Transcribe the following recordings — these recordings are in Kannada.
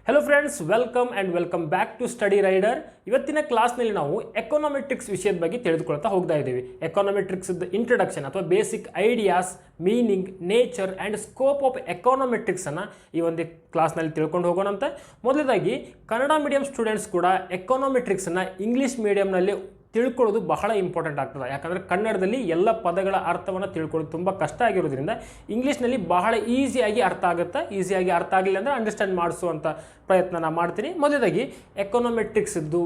Hello friends, welcome back to Study Rider. ಇವತ್ತಿನ ಕ್ಲಾಸ್ನಲ್ಲಿ ನಾವು ಎಕನಾಮೆಟ್ರಿಕ್ಸ್ ವಿಷಯದ ಬಗ್ಗೆ ತಿಳಿದುಕೊಳ್ತಾ ಹೋಗ್ತಾ ಇದ್ದೀವಿ. ಎಕನಾಮೆಟ್ರಿಕ್ಸ್ ಇಂಟ್ರಡಕ್ಷನ್ ಅಥವಾ basic ideas, meaning, nature and scope of ಎಕನಾಮೆಟ್ರಿಕ್ಸನ್ನು ಈ ಒಂದು ಕ್ಲಾಸ್ನಲ್ಲಿ ತಿಳ್ಕೊಂಡು ಹೋಗೋಣಂತ. ಮೊದಲದಾಗಿ ಕನ್ನಡ ಮೀಡಿಯಂ ಸ್ಟೂಡೆಂಟ್ಸ್ ಕೂಡ ಎಕನಾಮೆಟ್ರಿಕ್ಸನ್ನು ಇಂಗ್ಲೀಷ್ ಮೀಡಿಯಂನಲ್ಲಿ ತಿಳ್ಕೊಳ್ಳೋದು ಬಹಳ ಇಂಪಾರ್ಟೆಂಟ್ ಆಗ್ತದೆ. ಯಾಕಂದರೆ ಕನ್ನಡದಲ್ಲಿ ಎಲ್ಲ ಪದಗಳ ಅರ್ಥವನ್ನು ತಿಳ್ಕೊಳ್ಳೋದು ತುಂಬ ಕಷ್ಟ ಆಗಿರೋದ್ರಿಂದ ಇಂಗ್ಲೀಷ್ನಲ್ಲಿ ಬಹಳ ಈಸಿಯಾಗಿ ಅರ್ಥ ಆಗುತ್ತೆ. ಈಸಿಯಾಗಿ ಅರ್ಥ ಆಗಲಿಲ್ಲ ಅಂದರೆ ಅಂಡರ್ಸ್ಟ್ಯಾಂಡ್ ಮಾಡಿಸುವಂಥ ಪ್ರಯತ್ನ ನಾನು ಮಾಡ್ತೀನಿ. ಮೊದಲಾಗಿ ಎಕನಾಮೆಟ್ರಿಕ್ಸ್ದು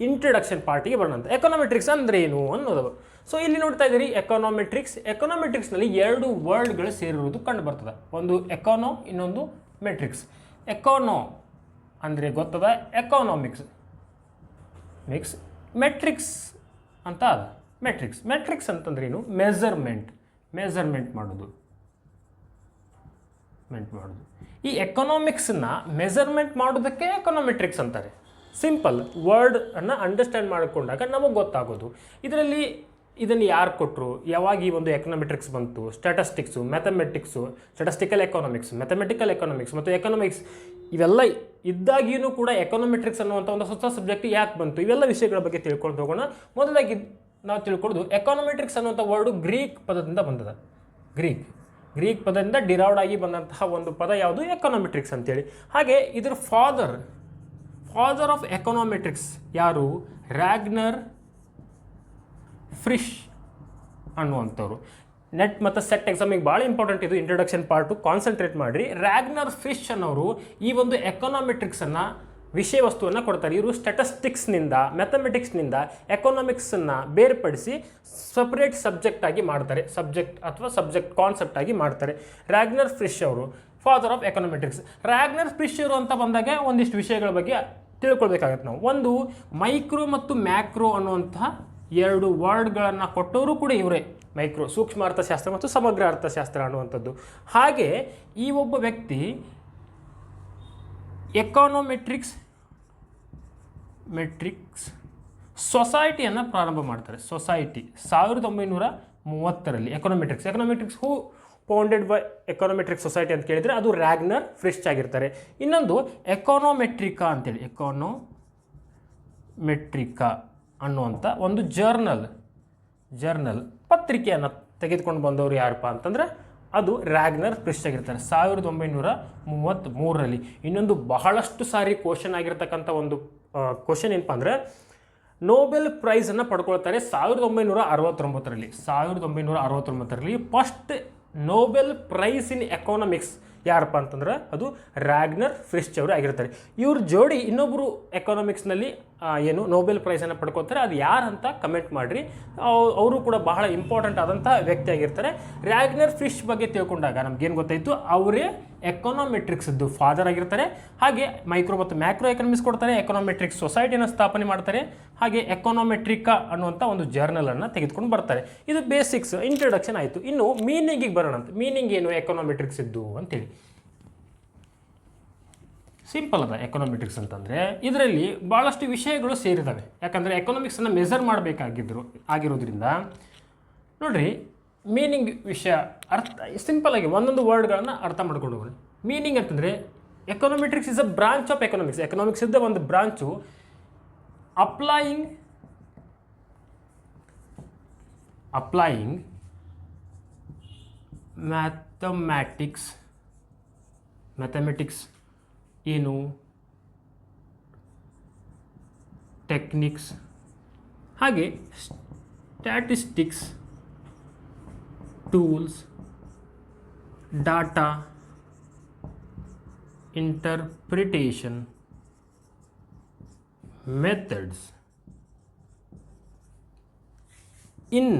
ಇಂಟ್ರಡಕ್ಷನ್ ಪಾರ್ಟಿಗೆ ಬರೋಣ. ಎಕನಾಮೆಟ್ರಿಕ್ಸ್ ಅಂದರೆ ಏನು ಅನ್ನೋದು. ಸೊ ಇಲ್ಲಿ ನೋಡ್ತಾ ಇದ್ದೀರಿ ಎಕನಾಮೆಟ್ರಿಕ್ಸ್ನಲ್ಲಿ ಎರಡು ವರ್ಡ್ಗಳು ಸೇರಿರುವುದು ಕಂಡು ಬರ್ತದೆ. ಒಂದು ಎಕಾನೋ, ಇನ್ನೊಂದು ಮೆಟ್ರಿಕ್ಸ್. ಎಕಾನೋ ಅಂದರೆ ಗೊತ್ತದ, ಎಕಾನಾಮಿಕ್ಸ್ ಮೆಟ್ರಿಕ್ಸ್ ಅಂತ ಅದ. ಮೆಟ್ರಿಕ್ಸ್ ಅಂತಂದ್ರೆ ಏನು? ಮೆಜರ್ಮೆಂಟ್ ಮಾಡೋದು. ಈ ಎಕನಾಮಿಕ್ಸನ್ನ ಮೆಜರ್ಮೆಂಟ್ ಮಾಡೋದಕ್ಕೆ ಎಕನಾಮೆಟ್ರಿಕ್ಸ್ ಅಂತಾರೆ. ಸಿಂಪಲ್ ವರ್ಡನ್ನು ಅಂಡರ್ಸ್ಟ್ಯಾಂಡ್ ಮಾಡಿಕೊಂಡಾಗ ನಮಗೆ ಗೊತ್ತಾಗೋದು. ಇದನ್ನು ಯಾರು ಕೊಟ್ಟರು, ಯಾವಾಗ ಈ ಒಂದು ಎಕನಾಮೆಟ್ರಿಕ್ಸ್ ಬಂತು, ಸ್ಟ್ಯಾಟಿಸ್ಟಿಕಲ್ ಎಕನಾಮಿಕ್ಸ್, ಮ್ಯಾಥಮೆಟಿಕಲ್ ಎಕನಾಮಿಕ್ಸ್ ಮತ್ತು ಎಕನಾಮಿಕ್ಸ್ ಇವೆಲ್ಲ ಇದ್ದಾಗಿಯೂ ಕೂಡ ಎಕನಾಮೆಟ್ರಿಕ್ಸ್ ಅನ್ನುವಂಥ ಒಂದು ಹೊಸ ಸಬ್ಜೆಕ್ಟ್ ಯಾಕೆ ಬಂತು, ಇವೆಲ್ಲ ವಿಷಯಗಳ ಬಗ್ಗೆ ತಿಳ್ಕೊಂಡು ಹೋಗೋಣ. ಮೊದಲಾಗಿ ನಾವು ತಿಳ್ಕೊಳ್ಳೋದು ಎಕನಾಮೆಟ್ರಿಕ್ಸ್ ಅನ್ನುವಂಥ ವರ್ಡು ಗ್ರೀಕ್ ಪದದಿಂದ ಬಂದದ. ಗ್ರೀಕ್ ಪದದಿಂದ ಡಿರೈವ್ಡ್ ಆಗಿ ಬಂದಂತಹ ಒಂದು ಪದ ಯಾವುದು? ಎಕನಾಮೆಟ್ರಿಕ್ಸ್ ಅಂತೇಳಿ. ಹಾಗೆ ಇದರ ಫಾದರ್ ಆಫ್ ಎಕನಾಮೆಟ್ರಿಕ್ಸ್ ಯಾರು? ರ್ಯಾಗ್ನರ್ ಫ್ರಿಶ್ ಅನ್ನುವಂಥವ್ರು. ನೆಟ್ ಮತ್ತು ಸೆಟ್ ಎಕ್ಸಾಮಿಗೆ ಭಾಳ ಇಂಪಾರ್ಟೆಂಟ್ ಇದು ಇಂಟ್ರಡಕ್ಷನ್ ಪಾರ್ಟು, ಕಾನ್ಸಂಟ್ರೇಟ್ ಮಾಡಿರಿ. ರ್ಯಾಗ್ನರ್ ಫ್ರಿಶ್ ಅನ್ನೋರು ಈ ಒಂದು ಎಕನಾಮೆಟ್ರಿಕ್ಸನ್ನು ವಿಷಯ ವಸ್ತುವನ್ನು ಕೊಡ್ತಾರೆ. ಇವರು ಸ್ಟ್ಯಾಟಿಸ್ಟಿಕ್ಸ್ನಿಂದ, ಮ್ಯಾಥಮೆಟಿಕ್ಸ್ನಿಂದ ಎಕನಾಮಿಕ್ಸನ್ನು ಬೇರ್ಪಡಿಸಿ ಸಪ್ರೇಟ್ ಸಬ್ಜೆಕ್ಟ್ ಆಗಿ ಮಾಡ್ತಾರೆ. ಸಬ್ಜೆಕ್ಟ್ ಕಾನ್ಸೆಪ್ಟ್ ಆಗಿ ಮಾಡ್ತಾರೆ. ರ್ಯಾಗ್ನರ್ ಫ್ರಿಶ್ ಅವರು ಫಾದರ್ ಆಫ್ ಎಕನಾಮೆಟ್ರಿಕ್ಸ್. ರ್ಯಾಗ್ನರ್ ಫ್ರಿಶ್ ಇವರು ಅಂತ ಬಂದಾಗ ಒಂದಿಷ್ಟು ವಿಷಯಗಳ ಬಗ್ಗೆ ತಿಳ್ಕೊಳ್ಬೇಕಾಗತ್ತೆ ನಾವು. ಒಂದು ಮೈಕ್ರೋ ಮತ್ತು ಮ್ಯಾಕ್ರೋ ಅನ್ನುವಂತಹ ಎರಡು ವರ್ಡ್ಗಳನ್ನು ಕೊಟ್ಟವರು ಕೂಡ ಇವರೇ. ಮೈಕ್ರೋ ಸೂಕ್ಷ್ಮ ಅರ್ಥಶಾಸ್ತ್ರ ಮತ್ತು ಸಮಗ್ರ ಅರ್ಥಶಾಸ್ತ್ರ ಅನ್ನುವಂಥದ್ದು. ಹಾಗೆ ಈ ಒಬ್ಬ ವ್ಯಕ್ತಿ ಎಕನಾಮೆಟ್ರಿಕ್ಸ್ ಸೊಸೈಟಿಯನ್ನು ಪ್ರಾರಂಭ ಮಾಡ್ತಾರೆ. 1930ರಲ್ಲಿ econometrics who founded by econometrics society ಅಂತ ಕೇಳಿದರೆ ಅದು ರ್ಯಾಗ್ನರ್ ಫ್ರಿಶ್ ಆಗಿರ್ತಾರೆ. ಇನ್ನೊಂದು ಎಕನಾಮೆಟ್ರಿಕಾ ಅಂತೇಳಿ, ಎಕನಾಮೆಟ್ರಿಕಾ ಅನ್ನುವಂಥ ಒಂದು ಜರ್ನಲ್ ಪತ್ರಿಕೆಯನ್ನು ತೆಗೆದುಕೊಂಡು ಬಂದವರು ಯಾರಪ್ಪ ಅಂತಂದರೆ ಅದು ರ್ಯಾಗ್ನರ್ ಫ್ರಿಶ್ ಆಗಿರ್ತಾರೆ 1933ರಲ್ಲಿ. ಇನ್ನೊಂದು ಬಹಳಷ್ಟು ಸಾರಿ ಕ್ವಶನ್ ಆಗಿರ್ತಕ್ಕಂಥ ಒಂದು ಕ್ವಶನ್ ಏನಪ್ಪ ಅಂದರೆ, ನೋಬೆಲ್ ಪ್ರೈಸನ್ನು ಪಡ್ಕೊಳ್ತಾರೆ 1969ರಲ್ಲಿ. First Nobel prize in economics ಯಾರಪ್ಪ ಅಂತಂದ್ರೆ ಅದು ರ್ಯಾಗ್ನರ್ ಫ್ರಿಶ್ ಅವರು ಆಗಿರ್ತಾರೆ. ಇವ್ರ ಜೋಡಿ ಇನ್ನೊಬ್ಬರು ಎಕನಾಮಿಕ್ಸ್ನಲ್ಲಿ ಏನು ನೋಬೆಲ್ ಪ್ರೈಸನ್ನು ಪಡ್ಕೊತಾರೆ, ಅದು ಯಾರಂತ ಕಮೆಂಟ್ ಮಾಡಿರಿ. ಅವರು ಕೂಡ ಬಹಳ ಇಂಪಾರ್ಟೆಂಟ್ ಆದಂಥ ವ್ಯಕ್ತಿ ಆಗಿರ್ತಾರೆ. ರ್ಯಾಗ್ನರ್ ಫ್ರಿಶ್ ಬಗ್ಗೆ ತಿಳ್ಕೊಂಡಾಗ ನಮಗೇನು ಗೊತ್ತಾಯಿತು, ಅವರೇ ಎಕನಾಮೆಟ್ರಿಕ್ಸ್ದು ಫಾದರ್ ಆಗಿರ್ತಾರೆ. ಹಾಗೆ ಮೈಕ್ರೋ ಮತ್ತು ಮ್ಯಾಕ್ರೋ ಎಕನಾಮಿಕ್ಸ್ ಕೊಡ್ತಾರೆ. ಎಕನಾಮೆಟ್ರಿಕ್ಸ್ ಸೊಸೈಟಿಯನ್ನು ಸ್ಥಾಪನೆ ಮಾಡ್ತಾರೆ. ಹಾಗೆ ಎಕನಾಮೆಟ್ರಿಕಾ ಅನ್ನುವಂಥ ಒಂದು ಜರ್ನಲನ್ನು ತೆಗೆದುಕೊಂಡು ಬರ್ತಾರೆ. ಇದು ಬೇಸಿಕ್ಸ್ ಇಂಟ್ರಡಕ್ಷನ್ ಆಯಿತು. ಇನ್ನು ಮೀನಿಂಗಿಗೆ ಬರೋಣ ಅಂತ. ಮೀನಿಂಗ್ ಏನು ಎಕನಾಮೆಟ್ರಿಕ್ಸ್ ಇದ್ದು ಅಂತೇಳಿ? ಸಿಂಪಲ್ ಅದ. ಎಕನಾಮೆಟ್ರಿಕ್ಸ್ ಅಂತಂದರೆ ಇದರಲ್ಲಿ ಭಾಳಷ್ಟು ವಿಷಯಗಳು ಸೇರಿದ್ದಾವೆ. ಯಾಕಂದರೆ ಎಕನಾಮಿಕ್ಸನ್ನು ಮೆಜರ್ ಆಗಿರೋದ್ರಿಂದ ನೋಡಿರಿ, ಮೀನಿಂಗ್ ವಿಷಯ ಸಿಂಪಲ್ಲಾಗಿ ಒಂದೊಂದು ವರ್ಡ್ಗಳನ್ನು ಅರ್ಥ ಮಾಡ್ಕೊಂಡು ಹೋಗೋಣ. ಮೀನಿಂಗ್ ಅಂತಂದರೆ econometrics is a branch of economics ಇದ್ದ ಒಂದು ಬ್ರಾಂಚು ಅಪ್ಲೈಯಿಂಗ್ ಮ್ಯಾಥಮೆಟಿಕ್ಸ್ ಏನು, ಟೆಕ್ನಿಕ್ಸ್, ಹಾಗೆ statistics, tools, data, interpretation, methods in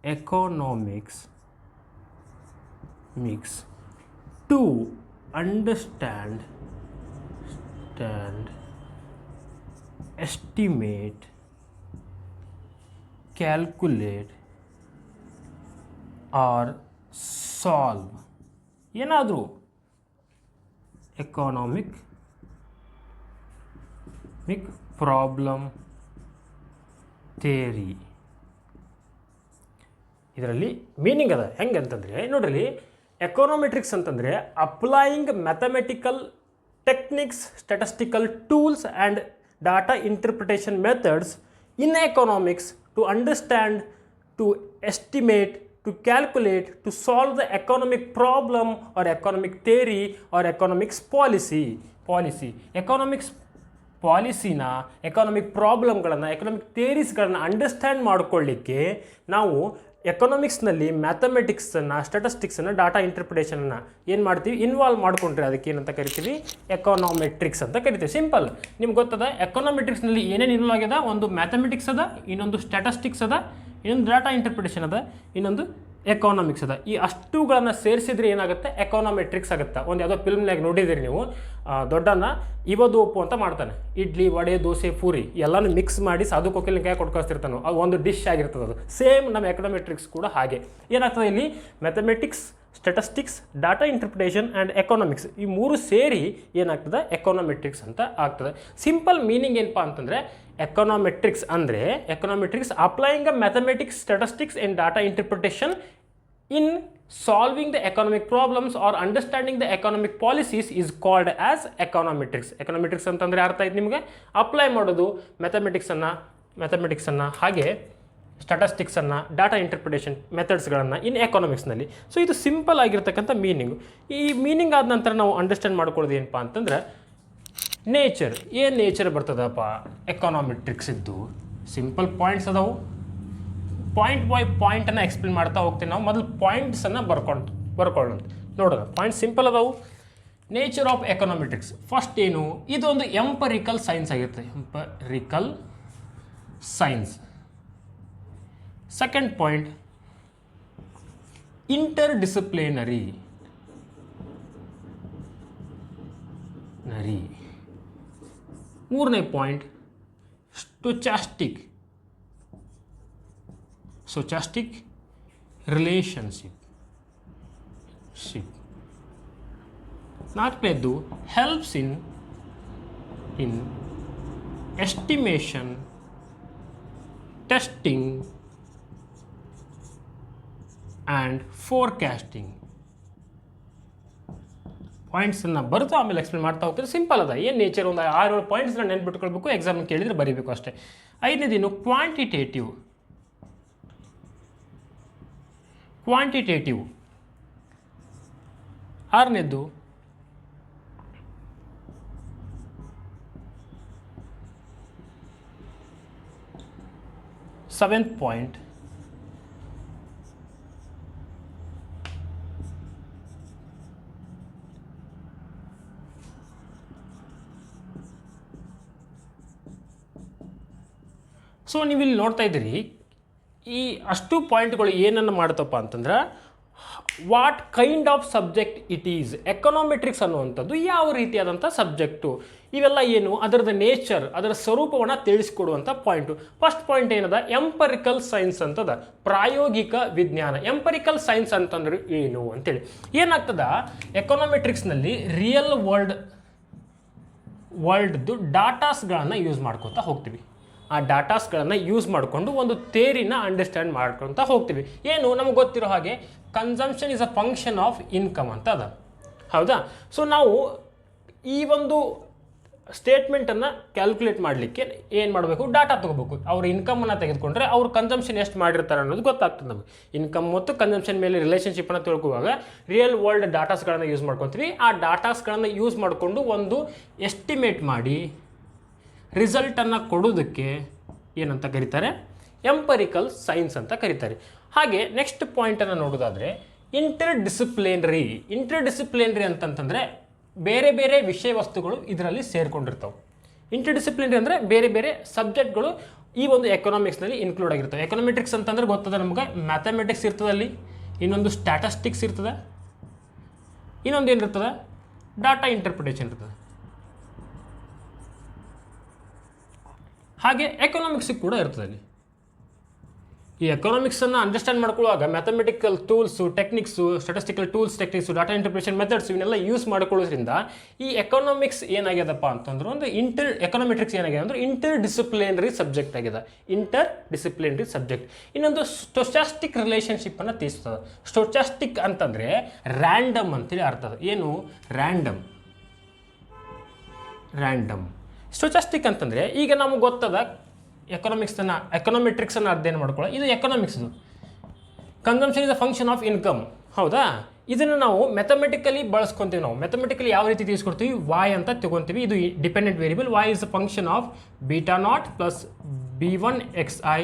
economics to understand, estimate, calculate or solve ಏನಾದರೂ ಎಕಾನಮಿಕ್ ಪ್ರಾಬ್ಲಮ್ ಥಿಯರಿ. ಇದರಲ್ಲಿ ಮೀನಿಂಗ್ ಅದ ಹೆಂಗೆ ಅಂತಂದರೆ ನೋಡ್ರಿ, ಎಕೋನೋಮೆಟ್ರಿಕ್ಸ್ ಅಂತಂದರೆ applying mathematical techniques, statistical tools and data interpretation methods in economics to understand, to estimate, to calculate, to solve the economic problem or economic theory or economics policy. Economics ಪಾಲಿಸಿನ, ಎಕಾನಮಿಕ್ ಪ್ರಾಬ್ಲಮ್ಗಳನ್ನು, ಎಕನಾಮಿಕ್ ಥಿಯರೀಸ್ಗಳನ್ನು ಅಂಡರ್ಸ್ಟ್ಯಾಂಡ್ ಮಾಡ್ಕೊಳ್ಳಿಕ್ಕೆ ನಾವು ಎಕನಾಮಿಕ್ಸ್ನಲ್ಲಿ ಮ್ಯಾಥಮೆಟಿಕ್ಸನ್ನು, ಸ್ಟ್ಯಾಟಿಸ್ಟಿಕ್ಸನ್ನು, ಡಾಟಾ ಇಂಟರ್ಪ್ರಿಟೇಷನನ್ನು ಏನು ಮಾಡ್ತೀವಿ, ಇನ್ವಾಲ್ವ್ ಮಾಡ್ಕೊಂಡ್ರೆ ಅದಕ್ಕೆ ಏನಂತ ಕರಿತೀವಿ, ಎಕಾನೋಮೆಟ್ರಿಕ್ಸ್ ಅಂತ ಕರಿತೀವಿ. ಸಿಂಪಲ್, ನಿಮ್ಗೆ ಗೊತ್ತದ ಎಕನಾಮೆಟ್ರಿಕ್ಸ್ನಲ್ಲಿ ಏನೇನು ಇನ್ವಾಲ್ವ್ ಆಗ್ಯದ, ಒಂದು ಮ್ಯಾಥಮೆಟಿಕ್ಸ್ ಅದ, ಇನ್ನೊಂದು ಸ್ಟ್ಯಾಟಿಸ್ಟಿಕ್ಸ್ ಅದ, ಇನ್ನೊಂದು ಡಾಟಾ ಇಂಟರ್ಪ್ರಿಟೇಷನ್ ಅದ, ಇನ್ನೊಂದು ಎಕಾನಮಿಕ್ಸ್ ಅದ. ಈ ಅಷ್ಟುಗಳನ್ನು ಸೇರಿಸಿದ್ರೆ ಏನಾಗುತ್ತೆ, ಎಕಾನೋಮೆಟ್ರಿಕ್ಸ್ ಆಗುತ್ತೆ. ಒಂದು ಯಾವುದೋ ಫಿಲ್ಮ್ನಾಗ ನೋಡಿದ್ದೀರಿ ನೀವು, ದೊಡ್ಡನ್ನ ಇವದೋಪು ಅಂತ ಮಾಡ್ತಾನೆ, ಇಡ್ಲಿ, ವಡೆ, ದೋಸೆ, ಪೂರಿ ಎಲ್ಲನೂ ಮಿಕ್ಸ್ ಮಾಡಿ ಸಾಧು ಕೋಕಿಲ್ ಕೈ ಕೊಟ್ಕೊಳ್ತಿರ್ತಾನೆ, ಅದು ಒಂದು ಡಿಶ್ ಆಗಿರ್ತದೆ. ಅದು ಸೇಮ್ ನಮ್ಮ ಎಕನಾಮೆಟ್ರಿಕ್ಸ್ ಕೂಡ ಹಾಗೆ ಏನಾಗ್ತದೆ, ಇಲ್ಲಿ mathematics, statistics, data interpretation and economics ಈ ಮೂರು ಸೇರಿ ಏನಾಗ್ತದೆ, ಎಕನಾಮೆಟ್ರಿಕ್ಸ್ ಅಂತ ಆಗ್ತದೆ. ಸಿಂಪಲ್ ಮೀನಿಂಗ್ ಏನಪ್ಪ ಅಂತಂದರೆ, ಎಕನಾಮೆಟ್ರಿಕ್ಸ್ ಅಂದರೆ econometrics applying a mathematics, statistics and data interpretation in solving the economic problems or understanding the economic policies is called as econometrics. Econometrics ಅಂತಂದರೆ ಅರ್ಥ ಆಯ್ತು ನಿಮಗೆ, ಅಪ್ಲೈ ಮಾಡೋದು ಮ್ಯಾಥಮೆಟಿಕ್ಸನ್ನು ಹಾಗೆ ಸ್ಟ್ಯಾಟಿಸ್ಟಿಕ್ಸನ್ನು, ಡಾಟಾ ಇಂಟರ್ಪ್ರಿಟೇಷನ್ ಮೆಥಡ್ಸ್ಗಳನ್ನು ಇನ್ ಎಕನಾಮಿಕ್ಸ್ನಲ್ಲಿ. ಸೊ ಇದು ಸಿಂಪಲ್ ಆಗಿರ್ತಕ್ಕಂಥ ಮೀನಿಂಗು. ಈ ಮೀನಿಂಗ್ ಆದ ನಂತರ ನಾವು ಅಂಡರ್ಸ್ಟ್ಯಾಂಡ್ ಮಾಡ್ಕೊಳ್ಳೋದು ಏನಪ್ಪ ಅಂತಂದ್ರೆ, ನೇಚರ್ ಏನು ನೇಚರ್ ಬರ್ತದಪ್ಪ ಎಕನಾಮೆಟ್ರಿಕ್ಸ್ ಇದ್ದು. ಸಿಂಪಲ್ ಪಾಯಿಂಟ್ಸ್ ಅದಾವು, ಪಾಯಿಂಟ್ ಬೈ ಪಾಯಿಂಟನ್ನು ಎಕ್ಸ್ಪ್ಲೇನ್ ಮಾಡ್ತಾ ಹೋಗ್ತೀವಿ. ನಾವು ಮೊದಲು ಪಾಯಿಂಟ್ಸನ್ನು ಬರ್ಕೊಳ್ಳೋಣ, ನೋಡೋಣ. ಪಾಯಿಂಟ್ ಸಿಂಪಲ್ ಅದಾವು. ನೇಚರ್ ಆಫ್ ಎಕನಾಮೆಟ್ರಿಕ್ಸ್ ಫಸ್ಟ್ ಏನು, ಇದೊಂದು ಎಂಪರಿಕಲ್ ಸೈನ್ಸ್ ಆಗಿರುತ್ತೆ, empirical science. Second point, interdisciplinary. ಮೂರನೇ ಪಾಯಿಂಟ್, ಸ್ಟೊಚಾಸ್ಟಿಕ್ ರಿಲೇಷನ್ಶಿಪ್. ನಾಲ್ಕನೇದು, helps in estimation, testing and forecasting. ಪಾಯಿಂಟ್ಸನ್ನು ಬರುತ್ತೋ ಆಮೇಲೆ ಎಕ್ಸ್ಪ್ಲೇನ್ ಮಾಡ್ತಾ ಹೋಗ್ತಾರೆ. ಸಿಂಪಲ್ ಅದ, ಏನು ನೇಚರ್ ಒಂದು 6-7 ಪಾಯಿಂಟ್ಸ್ನ ನೆನ್ಪಿಟ್ಕೊಳ್ಬೇಕು, ಎಕ್ಸಾಮ್ ಕೇಳಿದರೆ ಬರೀಬೇಕು ಅಷ್ಟೇ. ಐದನೇದೇನು, ಕ್ವಾಂಟಿಟೇಟಿವ್. ಆರನೇದು ಸೆವೆಂತ್ ಪಾಯಿಂಟ್, ಸೊ ನೀವಿಲ್ಲಿ ನೋಡ್ತಾ ಇದ್ದೀರಿ, ಈ ಅಷ್ಟು ಪಾಯಿಂಟ್ಗಳು ಏನನ್ನು ಮಾಡ್ತಪ್ಪ ಅಂತಂದ್ರೆ, what kind of subject it is. Econometrics ಅನ್ನುವಂಥದ್ದು ಯಾವ ರೀತಿಯಾದಂಥ ಸಬ್ಜೆಕ್ಟು, ಇವೆಲ್ಲ ಏನು, ಅದರದ ನೇಚರ್, ಅದರ ಸ್ವರೂಪವನ್ನು ತಿಳಿಸ್ಕೊಡುವಂಥ ಪಾಯಿಂಟು. ಫಸ್ಟ್ ಪಾಯಿಂಟ್ ಏನದ, ಎಂಪರಿಕಲ್ ಸೈನ್ಸ್ ಅಂತದ, ಪ್ರಾಯೋಗಿಕ ವಿಜ್ಞಾನ. ಎಂಪರಿಕಲ್ ಸೈನ್ಸ್ ಅಂತಂದ್ರೆ ಏನು ಅಂತೇಳಿ ಏನಾಗ್ತದ, ಎಕನಾಮೆಟ್ರಿಕ್ಸ್ನಲ್ಲಿ ರಿಯಲ್ ವರ್ಲ್ಡ್ದು ಡಾಟಾಸ್ಗಳನ್ನು ಯೂಸ್ ಮಾಡ್ಕೊತಾ ಹೋಗ್ತೀವಿ. ಆ ಡಾಟಾಸ್ಗಳನ್ನು ಯೂಸ್ ಮಾಡಿಕೊಂಡು ಒಂದು ಥಿಯರಿನ ಅಂಡರ್ಸ್ಟ್ಯಾಂಡ್ ಮಾಡ್ಕೊತ ಹೋಗ್ತೀವಿ. ಏನು ನಮಗೆ ಗೊತ್ತಿರೋ ಹಾಗೆ consumption is a function of income ಅಂತ ಅದ, ಹೌದಾ. ಸೊ ನಾವು ಈ ಒಂದು ಸ್ಟೇಟ್ಮೆಂಟನ್ನು ಕ್ಯಾಲ್ಕುಲೇಟ್ ಮಾಡಲಿಕ್ಕೆ ಏನು ಮಾಡಬೇಕು, ಡಾಟಾ ತೊಗೋಬೇಕು. ಅವ್ರ ಇನ್ಕಮನ್ನು ತೆಗೆದುಕೊಂಡ್ರೆ ಅವ್ರು ಕನ್ಸಂಪ್ಷನ್ ಎಷ್ಟು ಮಾಡಿರ್ತಾರೆ ಅನ್ನೋದು ಗೊತ್ತಾಗ್ತದೆ ನಮಗೆ. ಇನ್ಕಮ್ ಮತ್ತು ಕನ್ಸಂಪ್ಷನ್ ಮೇಲೆ ರಿಲೇಷನ್ಶಿಪ್ಪನ್ನು ತಿಳ್ಕೊಳ್ಳುವಾಗ ರಿಯಲ್ ವರ್ಲ್ಡ್ ಡಾಟಾಸ್ಗಳನ್ನು ಯೂಸ್ ಮಾಡ್ಕೊತೀವಿ. ಆ ಡಾಟಾಸ್ಗಳನ್ನು ಯೂಸ್ ಮಾಡಿಕೊಂಡು ಒಂದು ಎಸ್ಟಿಮೇಟ್ ಮಾಡಿ ರಿಸಲ್ಟನ್ನು ಕೊಡೋದಕ್ಕೆ ಏನಂತ ಕರೀತಾರೆ, ಎಂಪರಿಕಲ್ ಸೈನ್ಸ್ ಅಂತ ಕರೀತಾರೆ. ಹಾಗೆ ನೆಕ್ಸ್ಟ್ ಪಾಯಿಂಟನ್ನು ನೋಡೋದಾದರೆ ಇಂಟರ್ಡಿಸಿಪ್ಲಿನರಿ ಅಂತಂತಂದರೆ ಬೇರೆ ಬೇರೆ ವಿಷಯ ವಸ್ತುಗಳು ಇದರಲ್ಲಿ ಸೇರಿಕೊಂಡಿರ್ತಾವೆ. ಇಂಟರ್ಡಿಸಿಪ್ಲಿನರಿ ಅಂದರೆ ಬೇರೆ ಬೇರೆ ಸಬ್ಜೆಕ್ಟ್ಗಳು ಈ ಒಂದು ಎಕನಾಮಿಕ್ಸ್ನಲ್ಲಿ ಇನ್ಕ್ಲೂಡ್ ಆಗಿರ್ತವೆ. ಎಕನಾಮೆಟ್ರಿಕ್ಸ್ ಅಂತಂದ್ರೆ ಗೊತ್ತದ ನಮಗೆ, ಮ್ಯಾಥಮೆಟಿಕ್ಸ್ ಇರ್ತದಲ್ಲಿ, ಇನ್ನೊಂದು ಸ್ಟ್ಯಾಟಿಸ್ಟಿಕ್ಸ್ ಇರ್ತದೆ, ಇನ್ನೊಂದು ಏನಿರ್ತದೆ ಡಾಟಾ ಇಂಟರ್ಪ್ರಿಟೇಷನ್ ಇರ್ತದೆ. ಹಾಗೆ ಎಕನಾಮಿಕ್ಸಿಗೆ ಕೂಡ ಇರ್ತದೆ ಅಲ್ಲಿ. ಈ ಎಕನಾಮಿಕ್ಸನ್ನು ಅಂಡರ್ಸ್ಟ್ಯಾಂಡ್ ಮಾಡ್ಕೊಳ್ಳುವಾಗ mathematical tools techniques statistical tools techniques data interpretation methods ಇವನ್ನೆಲ್ಲ ಯೂಸ್ ಮಾಡ್ಕೊಳ್ಳೋದ್ರಿಂದ ಈ ಎಕನಾಮಿಕ್ಸ್ ಏನಾಗ್ಯದಪ್ಪ ಅಂತಂದ್ರೆ ಒಂದು ಎಕನಾಮೆಟ್ರಿಕ್ಸ್ ಏನಾಗಿದೆ ಅಂದ್ರೆ ಇಂಟರ್ ಡಿಸಿಪ್ಲಿನರಿ ಸಬ್ಜೆಕ್ಟ್ ಆಗಿದೆ. Interdisciplinary subject. ಇನ್ನೊಂದು ಸ್ಟೊಚಾಸ್ಟಿಕ್ ರಿಲೇಷನ್ಶಿಪ್ಪನ್ನು ತಿಳಿಸ್ತದೆ. ಸ್ಟೊಚಾಸ್ಟಿಕ್ ಅಂತಂದರೆ ರ್ಯಾಂಡಮ್ ಅಂತೇಳಿ ಅರ್ಥ. ಏನು ರ್ಯಾಂಡಮ್? ಸ್ಟೊಚಾಸ್ಟಿಕ್ ಅಂತಂದರೆ ಈಗ ನಮಗೆ ಗೊತ್ತದ ಎಕನಾಮೆಟ್ರಿಕ್ಸನ್ನು ಅಧ್ಯಯನ ಮಾಡ್ಕೊಳ್ಳೋ ಇದು ಎಕನಾಮಿಕ್ಸ್ದು. Consumption is a function of income, ಹೌದಾ? ಇದನ್ನು ನಾವು ಮೆಥಮೆಟಿಕಲಿ ಬಳಸ್ಕೊತೀವಿ. ನಾವು ಮೆಥಮೆಟಿಕಲಿ ಯಾವ ರೀತಿ ತಿಳಿಸ್ಕೊಡ್ತೀವಿ? ವಾಯ್ ಅಂತ ತಗೊತೀವಿ. ಇದು dependent variable. Y is a function of β0 plus b1 xi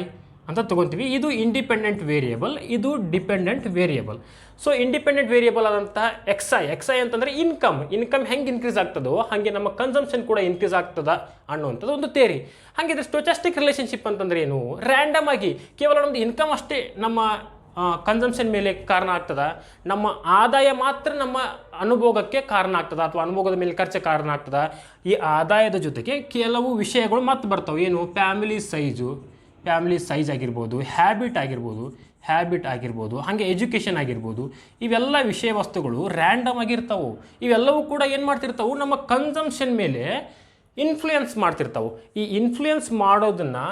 ಅಂತ ತಗೊತೀವಿ. ಇದು ಇಂಡಿಪೆಂಡೆಂಟ್ ವೇರಿಯಬಲ್, ಇದು dependent variable. So independent variable ಆದಂತಹ ಎಕ್ಸ್ ಐ ಅಂತಂದರೆ ಇನ್ಕಮ್ ಹೆಂಗೆ ಇನ್ಕ್ರೀಸ್ ಆಗ್ತದೋ ಹಾಗೆ ನಮ್ಮ ಕನ್ಸಂಪ್ಷನ್ ಕೂಡ ಇನ್ಕ್ರೀಸ್ ಆಗ್ತದ ಅನ್ನುವಂಥದ್ದು ಒಂದು ಥಿಯರಿ. ಹಾಗಿದ್ರೆ ಸ್ಟೊಚಾಸ್ಟಿಕ್ ರಿಲೇಷನ್ಶಿಪ್ ಅಂತಂದ್ರೆ ಏನು? ರ್ಯಾಂಡಮ್ ಆಗಿ ಕೇವಲ ನಮ್ಮದು ಇನ್ಕಮ್ ಅಷ್ಟೇ ನಮ್ಮ ಕನ್ಸಂಪ್ಷನ್ ಮೇಲೆ ಕಾರಣ ಆಗ್ತದ, ನಮ್ಮ ಆದಾಯ ಮಾತ್ರ ನಮ್ಮ ಅನುಭೋಗಕ್ಕೆ ಕಾರಣ ಆಗ್ತದ ಅಥವಾ ಅನುಭೋಗದ ಮೇಲೆ ಖರ್ಚು ಕಾರಣ ಆಗ್ತದ? ಈ ಆದಾಯದ ಜೊತೆಗೆ ಕೆಲವು ವಿಷಯಗಳು ಮತ್ತೆ ಬರ್ತಾವೆ. ಏನು? ಫ್ಯಾಮಿಲಿ ಸೈಜ್ ಆಗಿರ್ಬೋದು, ಹ್ಯಾಬಿಟ್ ಆಗಿರ್ಬೋದು, ಹಾಗೆ ಎಜುಕೇಷನ್ ಆಗಿರ್ಬೋದು. ಇವೆಲ್ಲ ವಿಷಯ ವಸ್ತುಗಳು ರ್ಯಾಂಡಮ್ ಆಗಿರ್ತಾವೆ. ಇವೆಲ್ಲವೂ ಕೂಡ ಏನು ಮಾಡ್ತಿರ್ತಾವೆ? ನಮ್ಮ ಕನ್ಸಂಪ್ಷನ್ ಮೇಲೆ ಇನ್ಫ್ಲೂಯೆನ್ಸ್ ಮಾಡ್ತಿರ್ತಾವೆ. ಈ ಇನ್ಫ್ಲೂಯೆನ್ಸ್ ಮಾಡೋದನ್ನು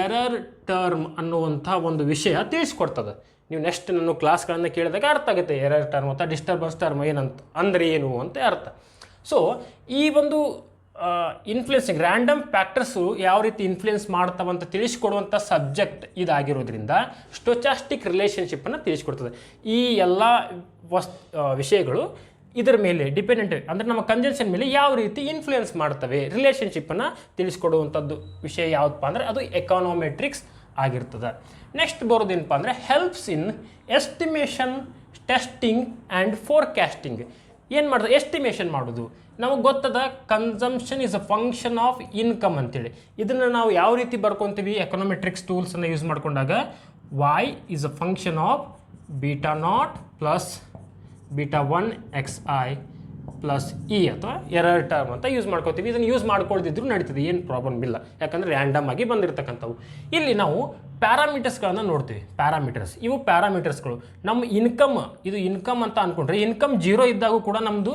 ಎರರ್ ಟರ್ಮ್ ಅನ್ನುವಂಥ ಒಂದು ವಿಷಯ ತಿಳಿಸ್ಕೊಡ್ತದೆ. ನೀವು ನೆಕ್ಸ್ಟ್ ನನ್ನ ಕ್ಲಾಸ್ಗಳನ್ನು ಕೇಳಿದಾಗ ಅರ್ಥ ಆಗುತ್ತೆ ಎರರ್ ಟರ್ಮ್ ಅಥವಾ ಡಿಸ್ಟರ್ಬೆನ್ಸ್ ಟರ್ಮ್ ಏನಂತ ಅಂದರೆ ಏನು ಅಂತ ಅರ್ಥ. ಸೊ ಈ ಒಂದು ಇನ್ಫ್ಲುಯೆನ್ಸಿಂಗ್ ರ್ಯಾಂಡಮ್ ಫ್ಯಾಕ್ಟರ್ಸು ಯಾವ ರೀತಿ ಇನ್ಫ್ಲುಯೆನ್ಸ್ ಮಾಡ್ತಾವಂತ ತಿಳಿಸ್ಕೊಡುವಂಥ ಸಬ್ಜೆಕ್ಟ್ ಇದಾಗಿರೋದ್ರಿಂದ ಸ್ಟೊಚಾಸ್ಟಿಕ್ ರಿಲೇಷನ್ಶಿಪ್ಪನ್ನು ತಿಳಿಸ್ಕೊಡ್ತದೆ. ಈ ಎಲ್ಲ ವಿಷಯಗಳು ಇದರ ಮೇಲೆ ಡಿಪೆಂಡೆಂಟ್ ಅಂದರೆ ನಮ್ಮ ಕನ್ಸಂಪ್ಷನ್ ಮೇಲೆ ಯಾವ ರೀತಿ ಇನ್ಫ್ಲುಯೆನ್ಸ್ ಮಾಡ್ತವೆ, ರಿಲೇಷನ್ಶಿಪ್ಪನ್ನು ತಿಳಿಸ್ಕೊಡುವಂಥದ್ದು ವಿಷಯ ಯಾವುದಪ್ಪ ಅಂದರೆ ಅದು ಎಕಾನೋಮೆಟ್ರಿಕ್ಸ್ ಆಗಿರ್ತದೆ. ನೆಕ್ಸ್ಟ್ ಬರೋದೇನಪ್ಪ ಅಂದರೆ helps in estimation, testing and forecasting. ಏನು ಮಾಡೋದು? ಎಸ್ಟಿಮೇಷನ್ ಮಾಡೋದು. ನಮಗೆ ಗೊತ್ತದ consumption is a function of income ಅಂತೇಳಿ. ಇದನ್ನು ನಾವು ಯಾವ ರೀತಿ ಬರ್ಕೊತೀವಿ? ಎಕನಾಮೆಟ್ರಿಕ್ಸ್ ಟೂಲ್ಸನ್ನು ಯೂಸ್ ಮಾಡಿಕೊಂಡಾಗ Y is a function of β0 plus β1 xi plus E ಅಥವಾ ಎರರ್ ಟರ್ಮ್ ಅಂತ ಯೂಸ್ ಮಾಡ್ಕೋತೀವಿ. ಇದನ್ನು ಯೂಸ್ ಮಾಡ್ಕೊಳ್ದಿದ್ರು ನಡೀತದೆ, ಏನು ಪ್ರಾಬ್ಲಮ್ ಇಲ್ಲ, ಯಾಕಂದರೆ ರ್ಯಾಂಡಮ್ ಆಗಿ ಬಂದಿರತಕ್ಕಂಥವು. ಇಲ್ಲಿ ನಾವು ಪ್ಯಾರಾಮೀಟರ್ಸ್ಗಳನ್ನು ನೋಡ್ತೀವಿ. ಇವು ಪ್ಯಾರಾಮೀಟರ್ಸ್ಗಳು ನಮ್ಮ ಇನ್ಕಮ್ ಅಂತ ಅಂದ್ಕೊಂಡ್ರೆ ಇನ್ಕಮ್ 0 ಇದ್ದಾಗೂ ಕೂಡ ನಮ್ಮದು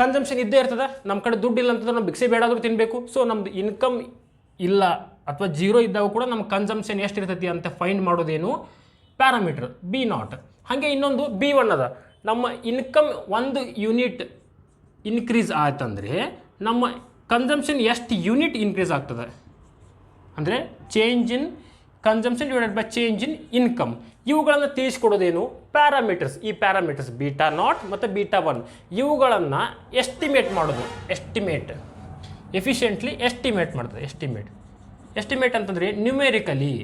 ಕನ್ಸಂಪ್ಷನ್ ಇದ್ದೇ ಇರ್ತದೆ. ನಮ್ಮ ಕಡೆ ದುಡ್ಡು ಇಲ್ಲ ಅಂತಂದ್ರೆ ನಾವು ಭಿಕ್ಷೆ ಬೇಡಾದರೂ ತಿನ್ನಬೇಕು. ಸೊ ನಮ್ಮದು ಇನ್ಕಮ್ ಇಲ್ಲ ಅಥವಾ 0 ಇದ್ದಾಗ ಕೂಡ ನಮ್ಮ ಕನ್ಸಂಪ್ಷನ್ ಎಷ್ಟು ಇರ್ತೈತಿ ಅಂತ ಫೈಂಡ್ ಮಾಡೋದೇನು? Parameter b0. ಹಾಗೆ ಇನ್ನೊಂದು b1 ಅದ. ನಮ್ಮ ಇನ್ಕಮ್ 1 ಯೂನಿಟ್ ಇನ್ಕ್ರೀಸ್ ಆಯ್ತಂದರೆ ನಮ್ಮ ಕನ್ಸಂಪ್ಷನ್ ಎಷ್ಟು ಯೂನಿಟ್ ಇನ್ಕ್ರೀಸ್ ಆಗ್ತದೆ ಅಂದರೆ change in consumption divided by change in income. ಇವುಗಳನ್ನು ತಿಳಿಸ್ಕೊಡೋದೇನು? ಪ್ಯಾರಾಮೀಟರ್ಸ್. ಈ ಪ್ಯಾರಾಮೀಟರ್ಸ್ β0 ಮತ್ತು β1 ಇವುಗಳನ್ನು ಎಸ್ಟಿಮೇಟ್ ಮಾಡೋದು. ಎಫಿಷಿಯೆಂಟ್ಲಿ ಎಸ್ಟಿಮೇಟ್ ಮಾಡ್ತದೆ. ಎಸ್ಟಿಮೇಟ್ ಅಂತಂದರೆ ನ್ಯೂಮೆರಿಕಲಿ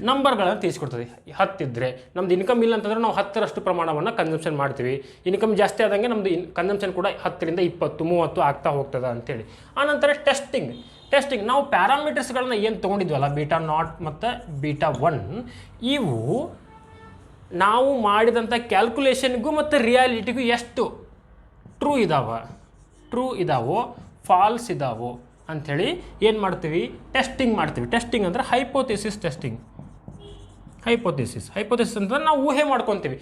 ನಂಬರ್ಗಳನ್ನು ತಿಳಿಸ್ಕೊಡ್ತದೆ. 10 ಇದ್ದರೆ ನಮ್ದು ಇನ್ಕಮ್ ಇಲ್ಲ ಅಂತಂದರೆ ನಾವು 10ರಷ್ಟು ಪ್ರಮಾಣವನ್ನು ಕನ್ಸಂಪ್ಷನ್ ಮಾಡ್ತೀವಿ. ಇನ್ಕಮ್ ಜಾಸ್ತಿ ಆದಂಗೆ ನಮ್ಮದು ಕನ್ಸಂಪ್ಷನ್ ಕೂಡ 10ರಿಂದ 20, 30 ಆಗ್ತಾ ಹೋಗ್ತದೆ ಅಂತೇಳಿ. ಆನಂತರ ಟೆಸ್ಟಿಂಗ್ ನಾವು ಪ್ಯಾರಾಮೀಟರ್ಸ್ಗಳನ್ನ ಏನು ತೊಗೊಂಡಿದ್ವಲ್ಲ β0 ಮತ್ತು β1 ಇವು ನಾವು ಮಾಡಿದಂಥ ಕ್ಯಾಲ್ಕುಲೇಷನ್ಗೂ ಮತ್ತು ರಿಯಾಲಿಟಿಗೂ ಎಷ್ಟು ಟ್ರೂ ಇದಾವೋ ಫಾಲ್ಸ್ ಇದಾವೋ ಅಂಥೇಳಿ ಏನು ಮಾಡ್ತೀವಿ? ಟೆಸ್ಟಿಂಗ್ ಮಾಡ್ತೀವಿ. ಟೆಸ್ಟಿಂಗ್ ಅಂದರೆ ಹೈಪೋಥೆಸಿಸ್ ಟೆಸ್ಟಿಂಗ್. ಹೈಪೋಥೆಸಿಸ್ ಅಂತಂದ್ರೆ ನಾವು ಊಹೆ ಮಾಡ್ಕೊತೀವಿ,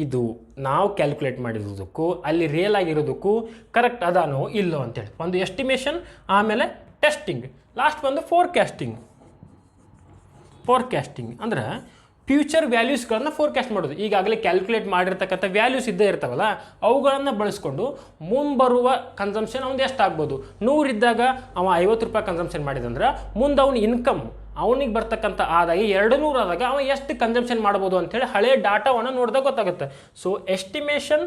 ಇದು ನಾವು ಕ್ಯಾಲ್ಕುಲೇಟ್ ಮಾಡಿರೋದಕ್ಕೂ ಅಲ್ಲಿ ರಿಯಲ್ ಆಗಿರೋದಕ್ಕೂ ಕರೆಕ್ಟ್ ಅದಾನೋ ಇಲ್ಲೋ ಅಂತೇಳಿ. ಒಂದು ಎಸ್ಟಿಮೇಷನ್, ಆಮೇಲೆ ಟೆಸ್ಟಿಂಗ್, ಲಾಸ್ಟ್ ಬಂದು ಫೋರ್ಕ್ಯಾಸ್ಟಿಂಗ್ ಅಂದರೆ ಫ್ಯೂಚರ್ ವ್ಯಾಲ್ಯೂಸ್ಗಳನ್ನು ಫೋರ್ಕ್ಯಾಸ್ಟ್ ಮಾಡೋದು. ಈಗಾಗಲೇ ಕ್ಯಾಲ್ಕುಲೇಟ್ ಮಾಡಿರ್ತಕ್ಕಂಥ ವ್ಯಾಲ್ಯೂಸ್ ಇದ್ದೇ ಇರ್ತಾವಲ್ಲ ಅವುಗಳನ್ನು ಬಳಸ್ಕೊಂಡು ಮುಂಬರುವ ಕನ್ಸಂಪ್ಷನ್ ಅವ್ನು ಎಷ್ಟಾಗ್ಬೋದು. 100 ಇದ್ದಾಗ ಅವ 50 ರೂಪಾಯಿ ಕನ್ಸಂಪ್ಷನ್ ಮಾಡಿದಂದ್ರೆ ಮುಂದೆ ಅವನ ಇನ್ಕಮ್ ಅವನಿಗೆ ಬರ್ತಕ್ಕಂಥ ಆದಾಯ 200 ಆದಾಗ ಅವ ಎಷ್ಟು ಕನ್ಸಂಪ್ಷನ್ ಮಾಡ್ಬೋದು ಅಂಥೇಳಿ ಹಳೆಯ ಡಾಟಾವನ್ನು ನೋಡಿದಾಗ ಗೊತ್ತಾಗುತ್ತೆ. So estimation,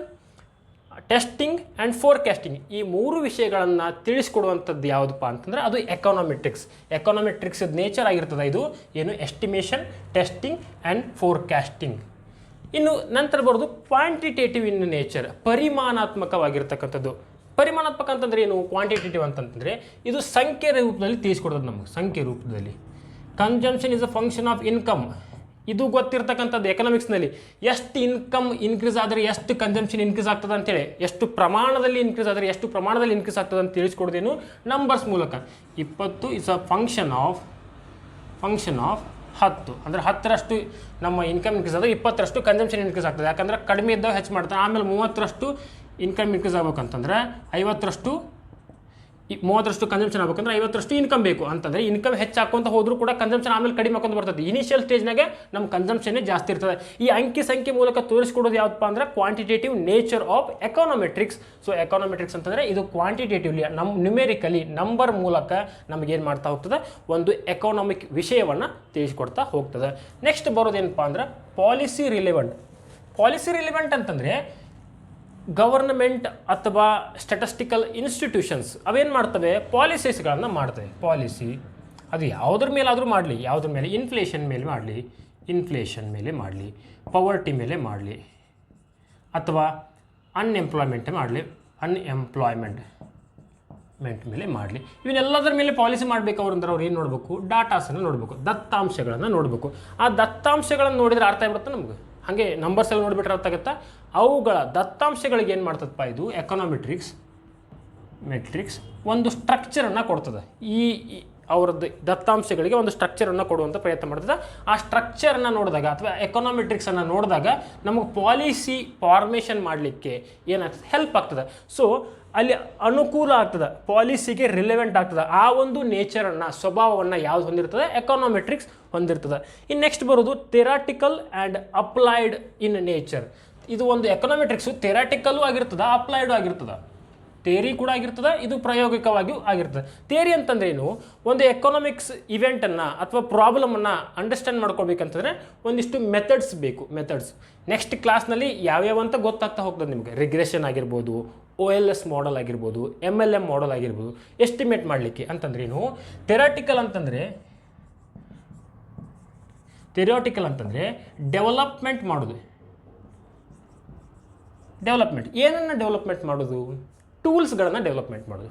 testing and forecasting ಈ 3 ವಿಷಯಗಳನ್ನು ತಿಳಿಸ್ಕೊಡುವಂಥದ್ದು ಯಾವುದಪ್ಪ ಅಂತಂದರೆ ಅದು ಎಕಾನೋಮೆಟ್ರಿಕ್ಸ್ ನೇಚರ್ ಆಗಿರ್ತದೆ. ಇದು ಏನು? Estimation, testing and forecasting. ಇನ್ನು ನಂತರ ಬರೋದು ಕ್ವಾಂಟಿಟೇಟಿವ್ ಇನ್ ನೇಚರ್, ಪರಿಮಾಣಾತ್ಮಕವಾಗಿರ್ತಕ್ಕಂಥದ್ದು. ಪರಿಮಾಣಾತ್ಮಕ ಅಂತಂದರೆ ಏನು? ಕ್ವಾಂಟಿಟೇಟಿವ್ ಅಂತಂದರೆ ಇದು ಸಂಖ್ಯೆ ರೂಪದಲ್ಲಿ ತಿಳಿಸ್ಕೊಡ್ತದೆ ನಮಗೆ. ಸಂಖ್ಯೆ ರೂಪದಲ್ಲಿ consumption is a function of income. ಇದು ಗೊತ್ತಿರ್ತಕ್ಕಂಥದ್ದು ಎಕನಾಮಿಕ್ಸ್ನಲ್ಲಿ. ಎಷ್ಟು ಇನ್ಕಮ್ ಇನ್ಕ್ರೀಸ್ ಆದರೆ ಎಷ್ಟು ಕನ್ಸಂಪ್ಷನ್ ಇನ್ಕ್ರೀಸ್ ಆಗ್ತದೆ ಅಂತೇಳಿ, ಎಷ್ಟು ಪ್ರಮಾಣದಲ್ಲಿ ಇನ್ಕ್ರೀಸ್ ಆದರೆ ಎಷ್ಟು ಪ್ರಮಾಣದಲ್ಲಿ ಇನ್ಕ್ರೀಸ್ ಆಗ್ತದೆ ಅಂತ ತಿಳಿಸ್ಕೊಡ್ದೇನು ನಂಬರ್ಸ್ ಮೂಲಕ. 20 ಇಸ್ ಅ ಫಂಕ್ಷನ್ ಆಫ್ 10 ಅಂದರೆ 10ರಷ್ಟು ನಮ್ಮ ಇನ್ಕಮ್ ಇನ್ಕ್ರೀಸ್ ಆದರೆ 20ರಷ್ಟು ಕನ್ಸಂಪ್ಷನ್ ಇನ್ಕ್ರೀಸ್ ಆಗ್ತದೆ. ಯಾಕಂದರೆ ಕಡಿಮೆ ಇದ್ದಾಗ ಹೆಚ್ಚು ಮಾಡ್ತಾರೆ. ಆಮೇಲೆ 30ರಷ್ಟು ಇನ್ಕಮ್ ಇನ್ಕ್ರೀಸ್ ಆಗ್ಬೇಕಂತಂದ್ರೆ 50ರಷ್ಟು 30ರಷ್ಟು ಕನ್ಸಂಪ್ಷನ್ ಆಗ್ಬೇಕಂದ್ರೆ 50ರಷ್ಟು ಇನ್ಕಮ್ ಬೇಕು ಅಂತಂದರೆ ಇನ್ಕಮ್ ಹೆಚ್ಚಾಕೊಂತ ಹೋದರೂ ಕೂಡ ಕನ್ಸಂಪ್ಷನ್ ಆಮೇಲೆ ಕಡಿಮೆ ಹಾಕೊಂಡು ಬರ್ತದೆ. ಇನಿಷಿಯಲ್ ಸ್ಟೇಜ್ನಾಗೆ ನಮ್ಮ ಕನ್ಸಂಪ್ಷನ್ನೇ ಜಾಸ್ತಿ ಇರ್ತದೆ. ಈ ಅಂಕಿ ಸಂಖ್ಯೆ ಮೂಲಕ ತೋರಿಸ್ಕೊಡೋದು ಯಾವುದಪ್ಪ ಅಂದ್ರೆ ಕ್ವಾಂಟಿಟೇಟಿವ್ ನೇಚರ್ ಆಫ್ ಎಕಾನೋಮೆಟ್ರಿಕ್ಸ್. ಸೊ ಎಕಾನೋಮೆಟ್ರಿಕ್ಸ್ ಅಂತಂದರೆ ಇದು ಕ್ವಾಂಟಿಟೇಟಿವ್ಲಿ ನ್ಯೂಮೆರಿಕಲಿ ನಂಬರ್ ಮೂಲಕ ನಮಗೇನು ಮಾಡ್ತಾ ಹೋಗ್ತದೆ, ಒಂದು ಎಕಾನಮಿಕ್ ವಿಷಯವನ್ನು ತಿಳಿಸ್ಕೊಡ್ತಾ ಹೋಗ್ತದೆ. ನೆಕ್ಸ್ಟ್ ಬರೋದೇನಪ್ಪ ಅಂದ್ರೆ ಪಾಲಿಸಿ ರಿಲೆವೆಂಟ್. ಪಾಲಿಸಿ ರಿಲೆವೆಂಟ್ ಅಂತಂದರೆ ಗವರ್ನಮೆಂಟ್ ಅಥವಾ ಸ್ಟ್ಯಾಟಿಸ್ಟಿಕಲ್ ಇನ್ಸ್ಟಿಟ್ಯೂಷನ್ಸ್ ಅವೇನು ಮಾಡ್ತವೆ, ಪಾಲಿಸೀಸ್ಗಳನ್ನು ಮಾಡ್ತವೆ. ಪಾಲಿಸಿ ಅದು ಯಾವುದ್ರ ಮೇಲಾದರೂ ಮಾಡಲಿ, ಯಾವುದ್ರ ಮೇಲೆ, ಇನ್ಫ್ಲೇಷನ್ ಮೇಲೆ ಮಾಡಲಿ, ಇನ್ಫ್ಲೇಷನ್ ಮೇಲೆ ಮಾಡಲಿ, ಪವರ್ಟಿ ಮೇಲೆ ಮಾಡಲಿ, ಅಥವಾ ಅನ್ಎಂಪ್ಲಾಯ್ಮೆಂಟ್ ಮೇಲೆ ಮಾಡಲಿ, ಇವನ್ನೆಲ್ಲದರ ಮೇಲೆ ಪಾಲಿಸಿ ಮಾಡಬೇಕು ಅವ್ರಂದ್ರೆ ಅವ್ರು ಏನು ನೋಡಬೇಕು, ಡಾಟಾಸನ್ನು ನೋಡಬೇಕು, ದತ್ತಾಂಶಗಳನ್ನು ನೋಡಬೇಕು. ಆ ದತ್ತಾಂಶಗಳನ್ನು ನೋಡಿದರೆ ಅರ್ಥ ಆಗ್ಬಿಡುತ್ತೆ ನಮ್ಗೆ. ಹಾಗೆ ನಂಬರ್ಸ್ ಎಲ್ಲ ನೋಡಿಬಿಟ್ರೆ ಅರ್ಥ ಆಗುತ್ತಾ. ಅವುಗಳ ದತ್ತಾಂಶಗಳಿಗೆ ಏನು ಮಾಡ್ತದಪ್ಪ ಇದು ಮೆಟ್ರಿಕ್ಸ್ ಒಂದು ಸ್ಟ್ರಕ್ಚರನ್ನು ಕೊಡ್ತದೆ. ಈ ಅವರದ್ದು ದತ್ತಾಂಶಗಳಿಗೆ ಒಂದು ಸ್ಟ್ರಕ್ಚರನ್ನು ಕೊಡುವಂಥ ಪ್ರಯತ್ನ ಮಾಡ್ತದೆ. ಆ ಸ್ಟ್ರಕ್ಚರನ್ನು ನೋಡಿದಾಗ ಅಥವಾ ಎಕನಾಮೆಟ್ರಿಕ್ಸನ್ನು ನೋಡಿದಾಗ ನಮಗೆ ಪಾಲಿಸಿ ಫಾರ್ಮೇಷನ್ ಮಾಡಲಿಕ್ಕೆ ಏನಾಗ್ತದೆ, ಹೆಲ್ಪ್ ಆಗ್ತದೆ. ಸೊ ಅಲ್ಲಿ ಅನುಕೂಲ ಆಗ್ತದೆ, ಪಾಲಿಸಿಗೆ ರಿಲೆವೆಂಟ್ ಆಗ್ತದೆ. ಆ ಒಂದು ನೇಚರನ್ನು, ಸ್ವಭಾವವನ್ನು ಯಾವ್ದು ಹೊಂದಿರ್ತದೆ, ಎಕನಾಮೆಟ್ರಿಕ್ಸ್ ಹೊಂದಿರ್ತದೆ. ಇನ್ನು ನೆಕ್ಸ್ಟ್ ಬರೋದು theoretical and applied in nature. ಇದು ಒಂದು ಎಕನಾಮೆಟ್ರಿಕ್ಸು ಥೆರಾಟಿಕಲ್ಲೂ ಆಗಿರ್ತದೆ, ಅಪ್ಲೈಡು ಆಗಿರ್ತದೆ. ಥಿಯರಿ ಕೂಡ ಆಗಿರ್ತದೆ, ಇದು ಪ್ರಾಯೋಗಿಕವಾಗಿಯೂ ಆಗಿರ್ತದೆ. ಥಿಯರಿ ಅಂತಂದ್ರೇನು, ಒಂದು ಎಕನಾಮಿಕ್ಸ್ ಇವೆಂಟನ್ನು ಅಥವಾ ಪ್ರಾಬ್ಲಮನ್ನು ಅಂಡರ್ಸ್ಟ್ಯಾಂಡ್ ಮಾಡ್ಕೊಳ್ಬೇಕಂತಂದರೆ ಒಂದಿಷ್ಟು ಮೆಥಡ್ಸ್ ಬೇಕು. ನೆಕ್ಸ್ಟ್ ಕ್ಲಾಸ್ನಲ್ಲಿ ಯಾವ್ಯಾವ ಅಂತ ಗೊತ್ತಾಗ್ತಾ ಹೋಗ್ತದೆ ನಿಮಗೆ. ರಿಗ್ರೆಷನ್ ಆಗಿರ್ಬೋದು, OLS ಮಾಡೆಲ್ ಆಗಿರ್ಬೋದು, MLM ಮಾಡೆಲ್ ಆಗಿರ್ಬೋದು, ಎಸ್ಟಿಮೇಟ್ ಮಾಡಲಿಕ್ಕೆ ಅಂತಂದ್ರೇನು. ಥೆರಾಟಿಕಲ್ ಅಂತಂದರೆ ಡೆವಲಪ್ಮೆಂಟ್ ಮಾಡೋದು. ಏನನ್ನು ಡೆವಲಪ್ಮೆಂಟ್ ಮಾಡೋದು, ಟೂಲ್ಸ್ಗಳನ್ನು ಡೆವಲಪ್ಮೆಂಟ್ ಮಾಡೋದು.